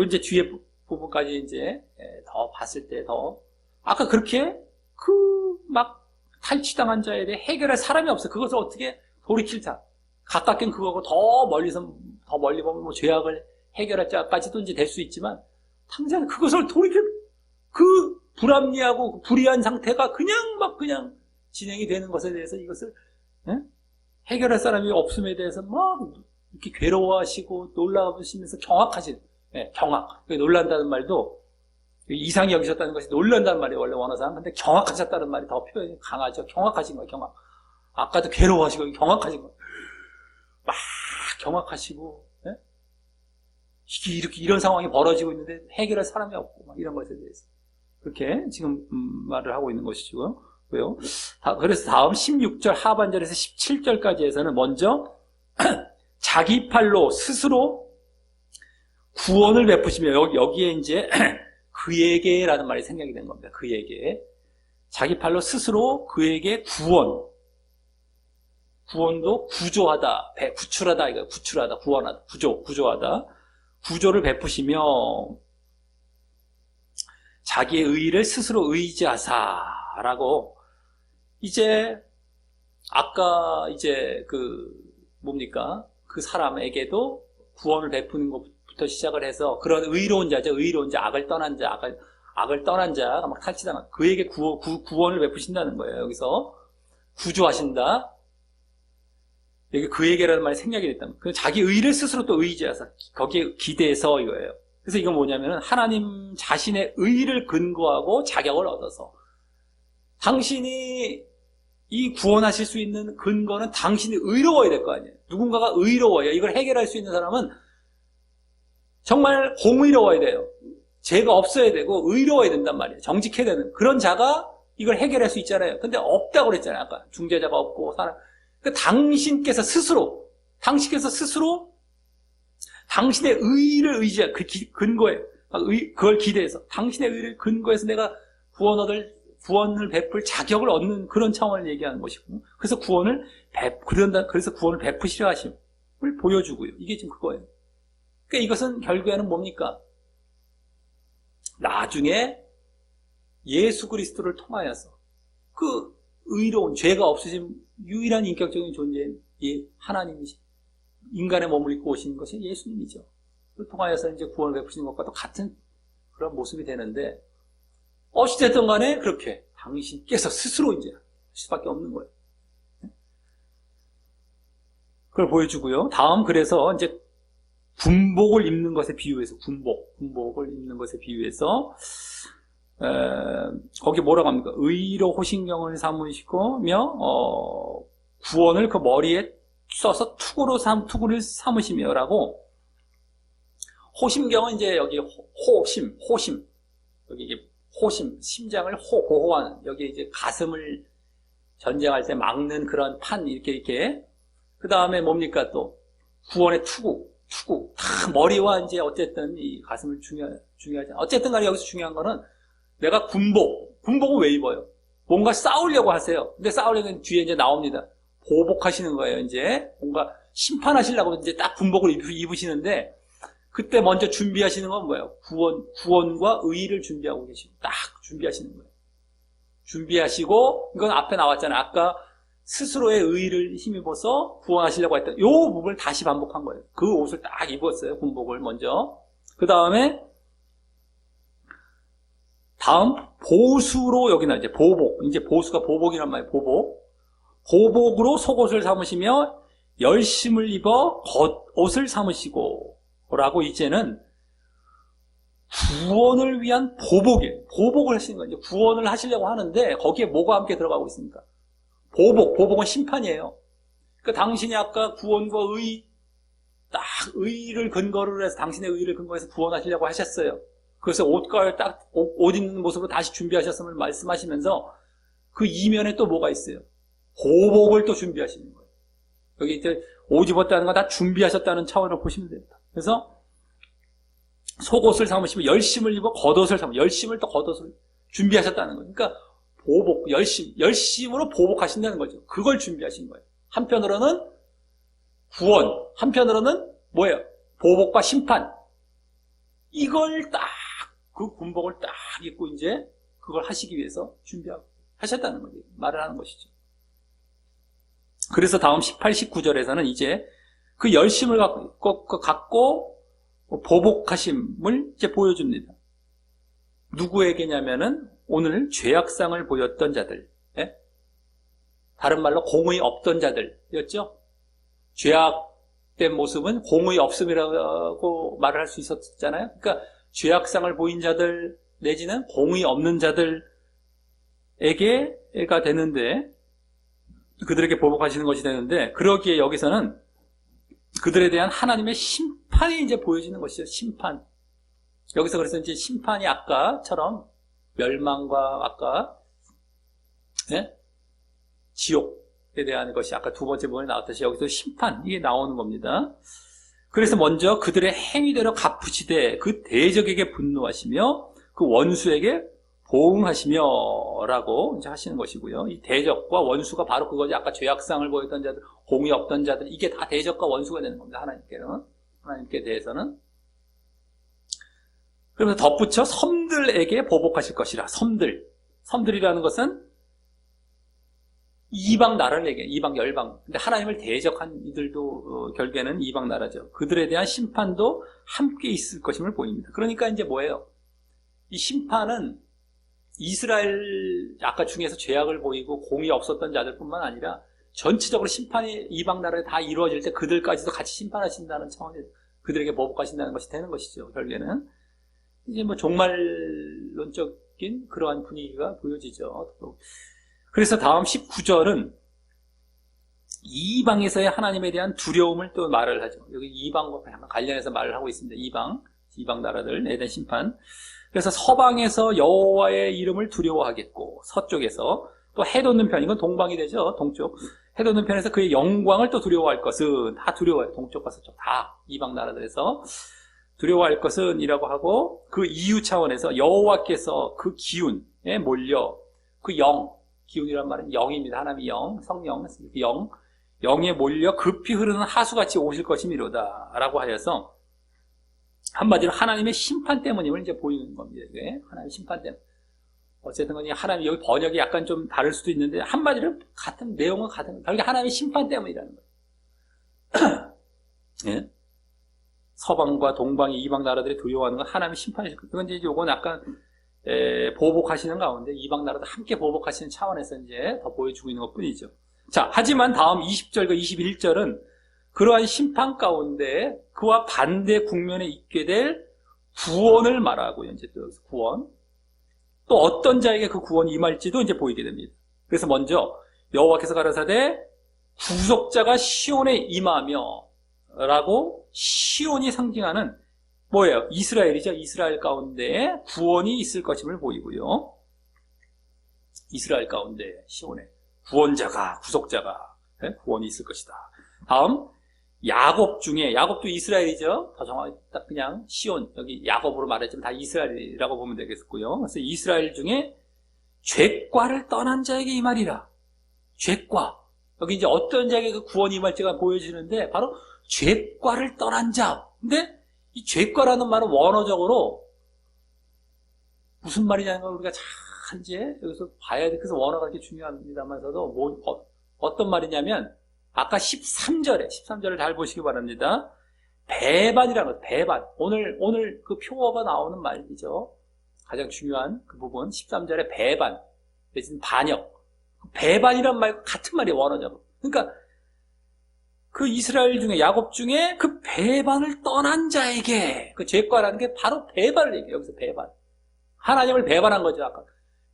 이제 뒤에 부분까지 이제 더 봤을 때 아까 그렇게 막 탈취당한 자에 대해 해결할 사람이 없어. 그것을 어떻게 돌이킬자. 가깝긴 그거고 더 멀리 보면 죄악을 해결할 자까지도 이제 될 수 있지만 당장 그것을 돌이킬 그 불합리하고 불의한 상태가 그냥 진행이 되는 것에 대해서 이것을 해결할 사람이 없음에 대해서 막 이렇게 괴로워하시고 놀라시면서 경악하신, 경악. 놀란다는 말도 이상히 여기셨다는 것이 놀란다는 말이 원래 원어상. 근데 경악하셨다는 말이 더 표현이 강하죠. 경악하신 거예요, 경악. 아까도 괴로워하시고 경악하신 거예요. 막 경악하시고 이렇게 이런 상황이 벌어지고 있는데 해결할 사람이 없고 막 이런 것에 대해서 그렇게 지금 말을 하고 있는 것이고요. 왜요? 그래서 다음 16절 하반절에서 17절까지에서는 먼저 자기 팔로 스스로 구원을 베푸시며 여기에 이제 그에게라는 말이 생각이 된 겁니다. 그에게 자기 팔로 스스로 그에게 구원도 구조하다, 구출하다, 이거 구출하다, 구원하다, 구조하다, 구조를 베푸시며 자기의 의의를 스스로 의지하사라고 이제 아까 이제 그 사람에게도 구원을 베푸는 것부터 시작을 해서 그런 의로운 자죠. 의로운 자, 악을 떠난 자가 막 탈취당한 그에게 구원을 베푸신다는 거예요. 여기서 구조하신다. 여기 그에게라는 말이 생략이 됐다면 자기 의를 스스로 또 의지해서 거기에 기대서 이거예요. 그래서 이건 뭐냐면은 하나님 자신의 의를 근거하고 자격을 얻어서 당신이 이 구원하실 수 있는 근거는 당신이 의로워야 될 거 아니에요. 누군가가 의로워야 이걸 해결할 수 있는 사람은 정말 공의로워야 돼요. 죄가 없어야 되고 의로워야 된단 말이에요. 정직해야 되는 그런 자가 이걸 해결할 수 있잖아요. 근데 없다고 그랬잖아요. 아까 중재자가 없고 사람. 그러니까 당신께서 스스로 당신의 의를 의지한 그 근거에 그걸 기대해서 당신의 의를 근거해서 내가 구원을 베풀 자격을 얻는 그런 차원을 얘기하는 것이고 그래서 구원을 베푸시려 하심을 보여주고요. 이게 지금 그거예요. 그러니까 이것은 결국에는 뭡니까? 나중에 예수 그리스도를 통하여서 그 의로운 죄가 없으신 유일한 인격적인 존재인 하나님이신 인간의 몸을 입고 오신 것이 예수님이죠. 그걸 통하여서 이제 구원을 베푸시는 것과도 같은 그런 모습이 되는데 어찌됐든 간에 그렇게 당신께서 스스로 이제 할 수밖에 없는 거예요. 그걸 보여주고요. 다음 그래서 이제 군복을 입는 것에 비유해서 군복을 입는 것에 비유해서 거기 뭐라고 합니까? 의로 호신경을 삼으시고며 구원을 그 머리에 써서 투구를 삼으시며라고 호심경은 이제 여기 호심 여기 이게 호심 심장을 보호하는 여기 이제 가슴을 전쟁할 때 막는 그런 판 이렇게 그 다음에 뭡니까 또 구원의 투구 다 머리와 이제 어쨌든 이 가슴을 중요하지 어쨌든 간에 여기서 중요한 거는 내가 군복은 왜 입어요? 뭔가 싸우려고 하세요. 근데 싸우려면 뒤에 이제 나옵니다. 보복하시는 거예요. 이제 뭔가 심판하시려고 이제 딱 군복을 입으시는데 그때 먼저 준비하시는 건 뭐예요? 구원과 의의를 준비하고 계시고 딱 준비하시는 거예요. 준비하시고 이건 앞에 나왔잖아요. 아까 스스로의 의의를 힘입어서 구원하시려고 했던 이 부분을 다시 반복한 거예요. 그 옷을 딱 입었어요. 군복을 먼저. 그 다음에 다음 보수로 여기는 이제 보복. 이제 보수가 보복이란 말이에요. 보복으로 속옷을 삼으시며 열심을 입어 겉옷을 삼으시고 라고 이제는 구원을 위한 보복이에요. 보복을 하시는 거예요. 구원을 하시려고 하는데 거기에 뭐가 함께 들어가고 있습니까? 보복은 심판이에요. 그러니까 당신이 아까 구원과 딱 의의를 근거로 해서 당신의 의의를 근거해서 구원하시려고 하셨어요. 그래서 옷 입는 모습으로 다시 준비하셨음을 말씀하시면서 그 이면에 또 뭐가 있어요? 보복을 또 준비하시는 거예요. 여기 이제 옷 입었다는 건 다 준비하셨다는 차원으로 보시면 됩니다. 그래서 속옷을 삼으시면 열심을 입어 겉옷을 열심을 또 겉옷을 준비하셨다는 거예요. 그러니까 열심으로 보복하신다는 거죠. 그걸 준비하신 거예요. 한편으로는 구원, 한편으로는 뭐예요? 보복과 심판. 이걸 그 군복을 딱 입고 이제 그걸 하시기 위해서 하셨다는 거죠. 말을 하는 것이죠. 그래서 다음 18, 19절에서는 이제 그 열심을 갖고 보복하심을 이제 보여줍니다. 누구에게냐면은 오늘 죄악상을 보였던 자들, 다른 말로 공의 없던 자들이었죠. 죄악된 모습은 공의 없음이라고 말을 할 수 있었잖아요. 그러니까 죄악상을 보인 자들 내지는 공의 없는 자들에게가 되는데 그들에게 보복하시는 것이 되는데 그러기에 여기서는 그들에 대한 하나님의 심판이 이제 보여지는 것이죠. 심판. 여기서 그래서 이제 심판이 아까처럼 멸망과 아까 네? 지옥에 대한 것이 아까 두 번째 부분에 나왔듯이 여기서 심판 이게 나오는 겁니다. 그래서 먼저 그들의 행위대로 갚으시되 그 대적에게 분노하시며 그 원수에게 보응하시며 라고 이제 하시는 것이고요. 이 대적과 원수가 바로 그거지. 아까 죄악상을 보였던 자들, 공의 없던 자들, 이게 다 대적과 원수가 되는 겁니다. 하나님께 대해서는. 그러면서 덧붙여 섬들에게 보복하실 것이라. 섬들이라는 것은 이방 나라를 얘기해요. 이방 열방. 근데 하나님을 대적한 이들도 결국에는 이방 나라죠. 그들에 대한 심판도 함께 있을 것임을 보입니다. 그러니까 이제 뭐예요? 이 심판은 이스라엘 아까 중에서 죄악을 보이고 공의 없었던 자들뿐만 아니라 전체적으로 심판이 이방 나라에 다 이루어질 때 그들까지도 같이 심판하신다는 차원에서 그들에게 보복하신다는 것이 되는 것이죠. 결국에는 이제 뭐 종말론적인 그러한 분위기가 보여지죠. 그래서 다음 19절은 이방에서의 하나님에 대한 두려움을 또 말을 하죠. 여기 이방과 관련해서 말을 하고 있습니다. 이방 나라들에 대한 심판. 그래서 서방에서 여호와의 이름을 두려워하겠고 서쪽에서 또 해돋는 편, 이건 동방이 되죠. 동쪽. 해돋는 편에서 그의 영광을 또 두려워할 것은 다 두려워해요. 동쪽과 서쪽 다 이방 나라들에서 두려워할 것은 이라고 하고 그 이유 차원에서 여호와께서 그 기운에 몰려 그 기운이란 말은 영입니다. 하나님의 영, 성령, 영에 몰려 급히 흐르는 하수같이 오실 것이미로다 라고 하여서 한마디로 하나님의 심판 때문임을 이제 보이는 겁니다. 이게 하나님의 심판 때문. 어쨌든 간에 하나님 여기 번역이 약간 좀 다를 수도 있는데 한마디로 같은 내용은 같은 거예요. 하나님의 심판 때문이라는 거예요. 예? 서방과 동방의 이방 나라들이 두려워하는 건 하나님의 심판이죠. 그건 이제 요건 약간 보복하시는 가운데 이방 나라도 함께 보복하시는 차원에서 이제 더 보여주고 있는 것 뿐이죠. 자, 하지만 다음 20절과 21절은 그러한 심판 가운데 그와 반대 국면에 있게 될 구원을 말하고요. 이제 또 구원. 또 어떤 자에게 그 구원이 임할지도 이제 보이게 됩니다. 그래서 먼저 여호와께서 가라사대 구속자가 시온에 임하며 라고 시온이 상징하는 뭐예요? 이스라엘이죠. 이스라엘 가운데 구원이 있을 것임을 보이고요. 이스라엘 가운데 시온에 구원자가 구속자가 구원이 있을 것이다. 다음 야곱 중에 야곱도 이스라엘이죠. 더 정확히 딱 그냥 시온 여기 야곱으로 말했지만 다 이스라엘이라고 보면 되겠고요. 그래서 이스라엘 중에 죄과를 떠난 자에게 임하리라. 죄과 여기 이제 어떤 자에게 그 구원이 임할지가 보여지는데 바로 죄과를 떠난 자. 근데 이 죄과라는 말은 원어적으로 무슨 말이냐는 걸 우리가 잘 이제 여기서 봐야 돼. 그래서 원어가 그렇게 중요합니다만서도 어떤 말이냐면 아까 13절을 잘 보시기 바랍니다. 배반이라는 것, 배반. 오늘 그 표어가 나오는 말이죠. 가장 중요한 그 부분, 13절에 배반. 대신 반역. 배반이란 말과 같은 말이에요, 원어적으로. 그러니까 그 이스라엘 중에, 야곱 중에 그 배반을 떠난 자에게, 그 죄과라는 게 바로 배반을 얘기해요, 여기서 배반. 하나님을 배반한 거죠, 아까.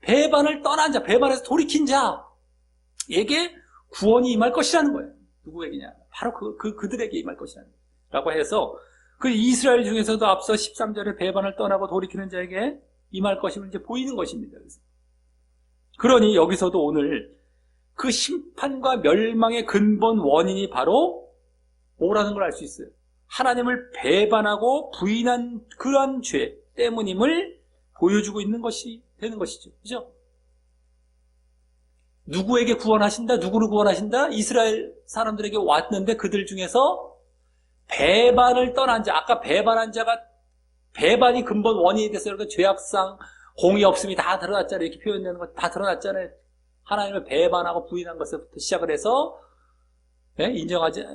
배반을 떠난 자, 배반해서 돌이킨 자에게 구원이 임할 것이라는 거예요. 누구에게냐? 바로 그들에게 임할 것이라는 거예요. 라고 해서 그 이스라엘 중에서도 앞서 13절에 배반을 떠나고 돌이키는 자에게 임할 것임을 이제 보이는 것입니다. 그래서. 그러니 여기서도 오늘 그 심판과 멸망의 근본 원인이 바로 뭐라는 걸 알 수 있어요. 하나님을 배반하고 부인한 그러한 죄 때문임을 보여주고 있는 것이 되는 것이죠. 그죠? 누구에게 구원하신다? 누구를 구원하신다? 이스라엘 사람들에게 왔는데 그들 중에서 배반을 떠난 자, 아까 배반한 자가 배반이 근본 원인이 돼서 이렇게 죄악상, 공의 없음이 다 드러났잖아요. 이렇게 표현되는 거 다 드러났잖아요. 하나님을 배반하고 부인한 것부터 시작을 해서 인정하지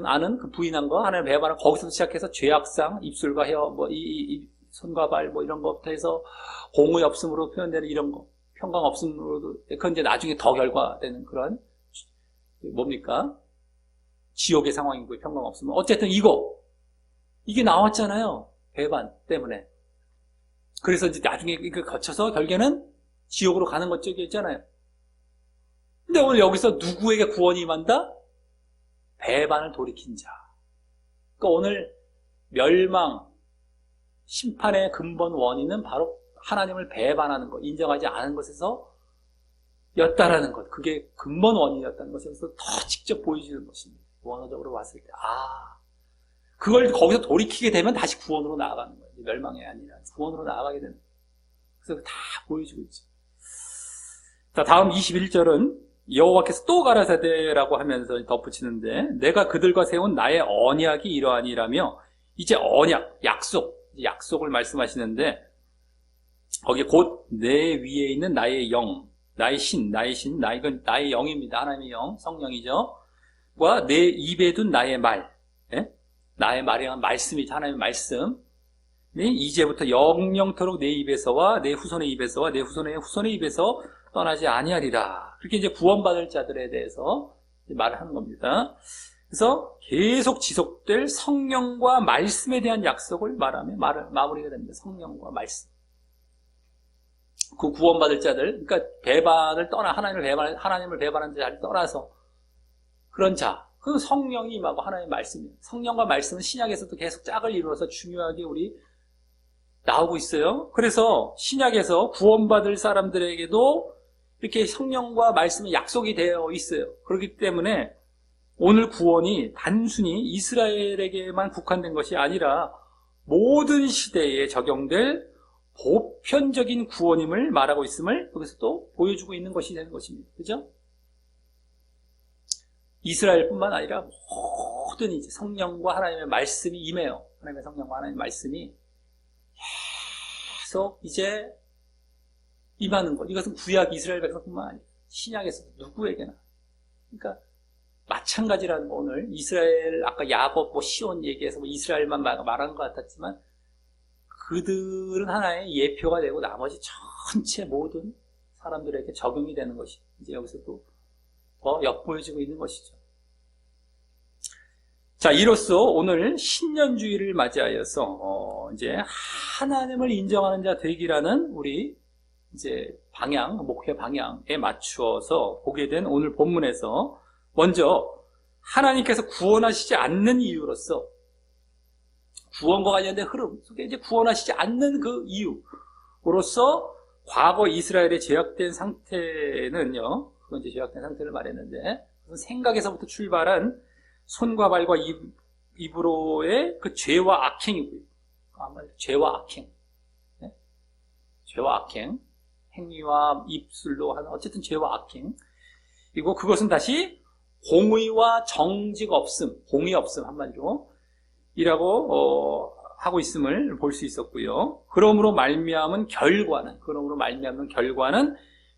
않은 그 부인한 거, 하나님을 배반하고 거기서 시작해서 죄악상, 입술과 혀, 이 손과 발 이런 것부터 해서 공의 없음으로 표현되는 이런 거. 평강 없음으로도, 그건 이제 나중에 더 결과되는 그런, 뭡니까? 지옥의 상황이고요, 평강 없음은. 어쨌든 이게 나왔잖아요. 배반 때문에. 그래서 이제 나중에 이거 거쳐서 결국에는 지옥으로 가는 것 쪽이 있잖아요. 근데 오늘 여기서 누구에게 구원이 임한다? 배반을 돌이킨 자. 그러니까 오늘 멸망, 심판의 근본 원인은 바로 하나님을 배반하는 것, 인정하지 않은 것에서 였다라는 것. 그게 근본 원인이었다는 것에서 더 직접 보여주는 것입니다. 원어적으로 봤을 때. 그걸 거기서 돌이키게 되면 다시 구원으로 나아가는 거예요. 멸망이 아니라 구원으로 나아가게 되는 거예요. 그래서 다 보여주고 있죠. 자, 다음 21절은 여호와께서 또 가라사대라고 하면서 덧붙이는데, 내가 그들과 세운 나의 언약이 이러하니라며, 이제 언약, 약속을 말씀하시는데, 거기에 곧 내 위에 있는 나의 영, 이건 나의 영입니다. 하나님의 영, 성령이죠. 과 내 입에 둔 나의 말, 나의 말이란 말씀이죠. 하나님의 말씀. 이제부터 영영토록 내 입에서와 내 후손의 입에서와 내 후손의 후손의 입에서 떠나지 아니하리라. 그렇게 이제 구원받을 자들에 대해서 말을 하는 겁니다. 그래서 계속 지속될 성령과 말씀에 대한 약속을 말하며 마무리가 됩니다. 성령과 말씀. 그 구원받을 자들, 그러니까 하나님을 배반한 자를 떠나서 그런 자, 그 성령이 임하고 하나님의 말씀이에요. 성령과 말씀은 신약에서도 계속 짝을 이루어서 중요하게 우리 나오고 있어요. 그래서 신약에서 구원받을 사람들에게도 이렇게 성령과 말씀이 약속이 되어 있어요. 그렇기 때문에 오늘 구원이 단순히 이스라엘에게만 국한된 것이 아니라 모든 시대에 적용될 보편적인 구원임을 말하고 있음을 여기서 또 보여주고 있는 것이 되는 것입니다. 그죠? 이스라엘뿐만 아니라 모든 이제 성령과 하나님의 말씀이 임해요. 하나님의 성령과 하나님의 말씀이 계속 이제 임하는 것. 이것은 구약 이스라엘 백성뿐만 아니라 신약에서도 누구에게나. 그러니까 마찬가지라는 거. 오늘 이스라엘 아까 야곱, 시온 얘기해서 이스라엘만 말한 것 같았지만 그들은 하나의 예표가 되고 나머지 전체 모든 사람들에게 적용이 되는 것이 이제 여기서도 더 엿보여지고 있는 것이죠. 자, 이로써 오늘 신년주의를 맞이하여서 이제 하나님을 인정하는 자 되기라는 우리 이제 목회 방향에 맞추어서 보게 된 오늘 본문에서 먼저 하나님께서 구원하시지 않는 이유로서 구원과 관련된 흐름 속에 이제 구원하시지 않는 그 이유로서 과거 이스라엘의 죄악된 상태는요, 그건 이제 죄악된 상태를 말했는데, 생각에서부터 출발한 손과 발과 입으로의 그 죄와 악행이고요. 죄와 악행. 네? 죄와 악행. 행위와 입술로 하는 어쨌든 죄와 악행. 그리고 그것은 다시 공의와 정직 없음, 공의 없음 한마디로 이라고 하고 있음을 볼 수 있었고요. 그러므로 말미암은 결과는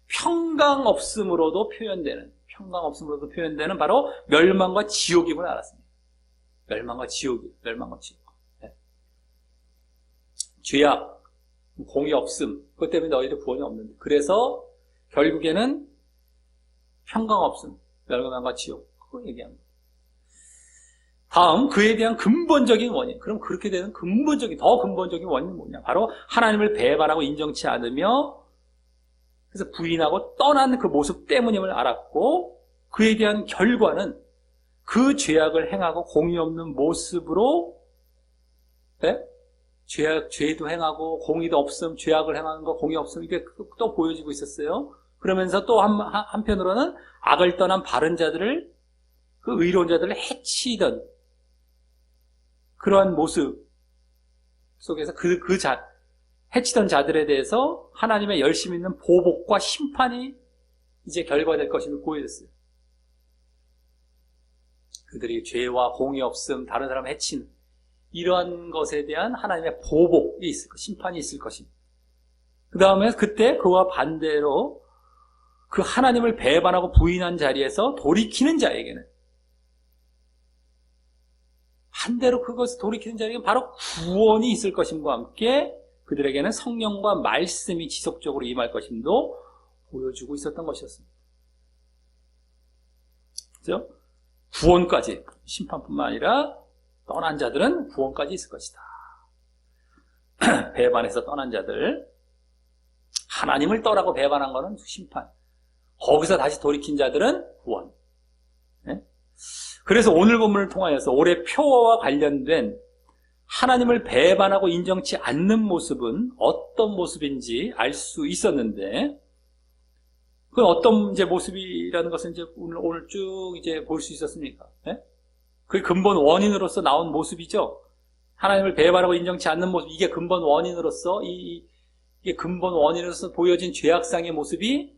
평강 없음으로도 표현되는 바로 멸망과 지옥임을 알았습니다. 멸망과 지옥. 네. 죄악, 공의 없음, 그것 때문에 너희들 구원이 없는데, 그래서 결국에는 평강 없음, 멸망과 지옥, 그거 얘기합니다. 다음, 그에 대한 근본적인 원인. 그럼 그렇게 되는 더 근본적인 원인은 뭐냐? 바로 하나님을 배반하고 인정치 않으며, 그래서 부인하고 떠난 그 모습 때문임을 알았고, 그에 대한 결과는 그 죄악을 행하고 공의 없는 모습으로, 네? 죄도 행하고 공의도 없음, 죄악을 행하는 거 공의 없음, 이게 또 보여지고 있었어요. 그러면서 또 한편으로는 악을 떠난 바른 자들을, 그 의로운 자들을 해치던 그러한 모습 속에서 해치던 자들에 대해서 하나님의 열심 있는 보복과 심판이 이제 결과될 것임을 보여줬어요. 그들이 죄와 공의 없음, 다른 사람 해친 이러한 것에 대한 하나님의 보복이 있을 것, 심판이 있을 것입니다. 그 다음에 그때 그와 반대로 그 하나님을 배반하고 부인한 자리에서 돌이키는 자에게는, 반대로 그것을 돌이키는 자에게는 바로 구원이 있을 것임과 함께 그들에게는 성령과 말씀이 지속적으로 임할 것임도 보여주고 있었던 것이었습니다. 그죠? 구원까지, 심판뿐만 아니라 떠난 자들은 구원까지 있을 것이다. 배반해서 떠난 자들, 하나님을 떠나고 배반한 것은 심판, 거기서 다시 돌이킨 자들은 구원. 네? 그래서 오늘 본문을 통하여서 올해 표어와 관련된 하나님을 배반하고 인정치 않는 모습은 어떤 모습인지 알 수 있었는데, 그건 어떤 이제 모습이라는 것은 이제 오늘 쭉 이제 볼 수 있었습니까? 예? 그게 근본 원인으로서 나온 모습이죠. 하나님을 배반하고 인정치 않는 모습, 이게 근본 원인으로서, 이게 근본 원인으로서 보여진 죄악상의 모습이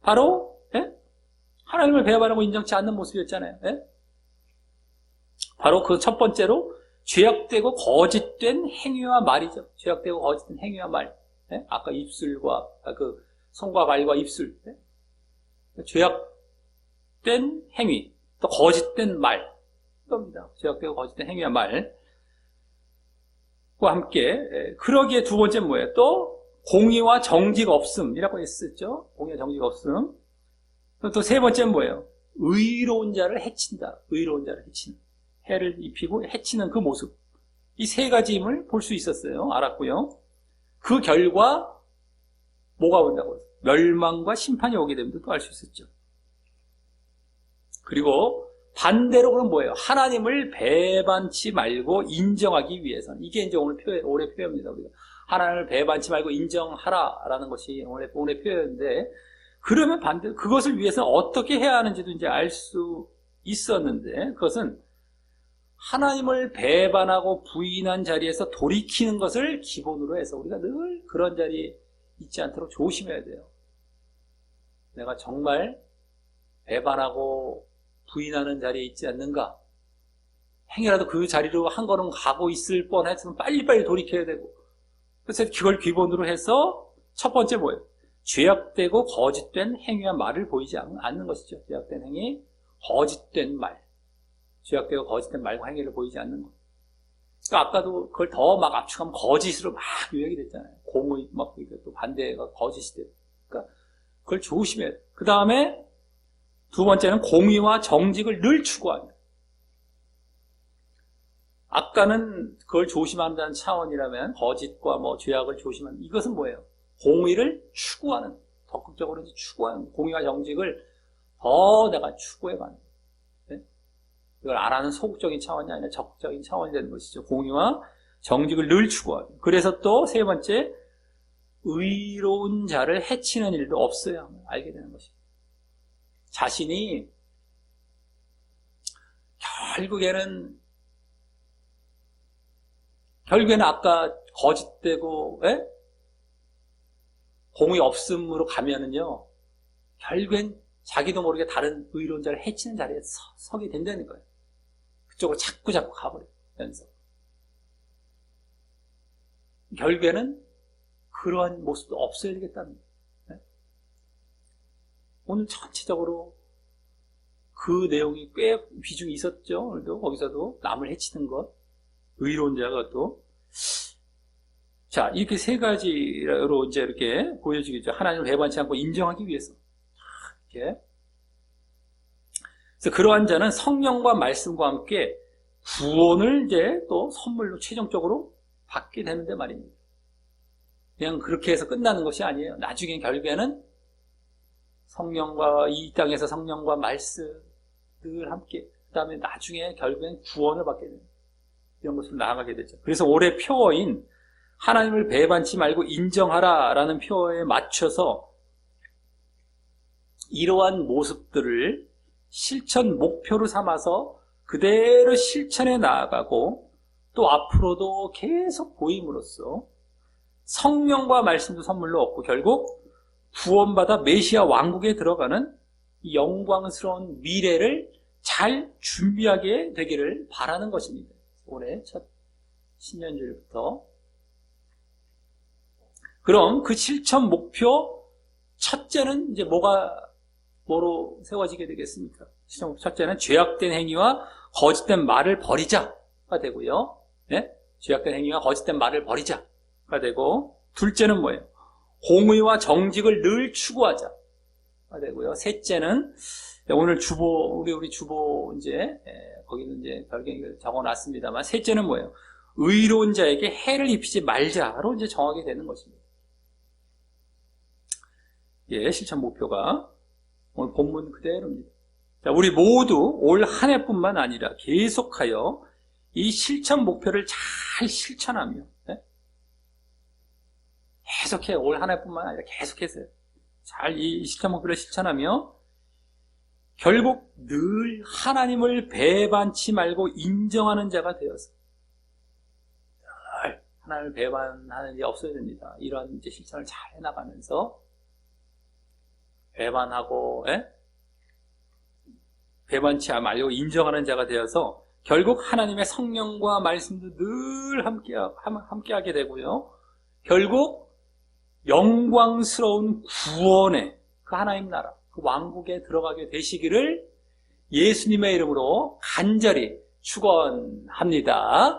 바로, 예? 하나님을 배반하고 인정치 않는 모습이었잖아요. 예? 바로 그 첫 번째로 죄악되고 거짓된 행위와 말이죠. 죄악되고 거짓된 행위와 말. 예? 아까 입술과, 그 손과 발과 입술. 예? 죄악된 행위, 또 거짓된 말. 겁니다. 죄악되고 거짓된 행위와 말과 함께, 그러기에 두 번째는 뭐예요? 또 공의와 정직 없음이라고 했었죠. 공의와 정직 없음. 또 세 번째는 뭐예요? 의로운 자를 해친다. 의로운 자를 해치는. 해를 입히고 해치는 그 모습. 이 세 가지임을 볼 수 있었어요. 알았고요. 그 결과 뭐가 온다고 했어요? 멸망과 심판이 오게 됩니다. 또 알 수 있었죠. 그리고 반대로 그럼 뭐예요? 하나님을 배반치 말고 인정하기 위해서는, 이게 이제 올해 표현입니다. 우리가 하나님을 배반치 말고 인정하라라는 것이 올해 표현인데, 그러면 반대로 그것을 위해서는 어떻게 해야 하는지도 이제 알 수 있었는데, 그것은 하나님을 배반하고 부인한 자리에서 돌이키는 것을 기본으로 해서 우리가 늘 그런 자리에 있지 않도록 조심해야 돼요. 내가 정말 배반하고 부인하는 자리에 있지 않는가? 행여라도 그 자리로 한 걸음 가고 있을 뻔했으면 빨리빨리 돌이켜야 되고, 그래서 그걸 기본으로 해서 첫 번째 뭐예요? 죄악되고 거짓된 행위와 말을 보이지 않는 것이죠. 죄악된 행위, 거짓된 말. 죄악되고 거짓된 말과 행위를 보이지 않는 것. 그러니까 아까도 그걸 더 막 압축하면 거짓으로 막 요약이 됐잖아요. 공의, 막, 또 반대가 거짓이 돼요. 그러니까 그걸 조심해야 돼요. 그 다음에 두 번째는 공의와 정직을 늘 추구합니다. 아까는 그걸 조심한다는 차원이라면 거짓과 뭐 죄악을 조심하는, 이것은 뭐예요? 공의를 추구하는, 적극적으로 추구하는, 공의와 정직을 더 내가 추구해가는. 이걸 안 하는 소극적인 차원이 아니라 적극적인 차원이 되는 것이죠. 공의와 정직을 늘 추구하고. 그래서 또 세 번째, 의로운 자를 해치는 일도 없어야 함을 알게 되는 것입니다. 자신이 결국에는 아까 거짓되고, 예? 공의 없음으로 가면은요, 결국엔 자기도 모르게 다른 의로운 자를 해치는 자리에 서게 된다는 거예요. 그쪽으로 자꾸 가버리면서. 결국에는 그러한 모습도 없어야 되겠다는 거예요. 네? 오늘 전체적으로 그 내용이 꽤 비중이 있었죠. 오늘도 거기서도 남을 해치는 것, 의로운 자가 또. 자, 이렇게 세 가지로 이제 이렇게 보여지겠죠. 하나님을 배반치 않고 인정하기 위해서. 이렇게. 그래서 그러한 자는 성령과 말씀과 함께 구원을 이제 또 선물로 최종적으로 받게 되는데 말입니다. 그냥 그렇게 해서 끝나는 것이 아니에요. 나중에 결국에는 성령과, 이 땅에서 성령과 말씀 늘 함께, 그 다음에 나중에 결국엔 구원을 받게 됩니다. 이런 것으로 나아가게 되죠. 그래서 올해 표어인 하나님을 배반치 말고 인정하라 라는 표어에 맞춰서 이러한 모습들을 실천 목표로 삼아서 그대로 실천해 나아가고, 또 앞으로도 계속 보임으로써 성령과 말씀도 선물로 얻고 결국 구원받아 메시아 왕국에 들어가는 이 영광스러운 미래를 잘 준비하게 되기를 바라는 것입니다. 올해 첫 신년주일부터. 그럼 그 실천 목표 첫째는 이제 뭐로 세워지게 되겠습니까? 첫째는 죄악된 행위와 거짓된 말을 버리자가 되고요. 네? 죄악된 행위와 거짓된 말을 버리자가 되고, 둘째는 뭐예요? 공의와 정직을 늘 추구하자가 되고요. 셋째는 오늘 우리 주보 이제 거기는 이제 별개를 적어놨습니다만, 셋째는 뭐예요? 의로운 자에게 해를 입히지 말자로 이제 정하게 되는 것입니다. 예, 실천 목표가 오늘 본문 그대로입니다. 자, 우리 모두 올 한 해뿐만 아니라 계속하여 이 실천 목표를 잘 실천하며, 네? 계속해. 올 한 해뿐만 아니라 계속해서 잘 이 실천 목표를 실천하며 결국 늘 하나님을 배반치 말고 인정하는 자가 되어서 늘 하나님을 배반하는 일이 없어야 됩니다. 이런 이제 실천을 잘 해나가면서 배반하고, 배반치 말고 인정하는 자가 되어서 결국 하나님의 성령과 말씀도 늘 함께하게 되고요. 결국 영광스러운 구원의 그 하나님 나라, 그 왕국에 들어가게 되시기를 예수님의 이름으로 간절히 축원합니다.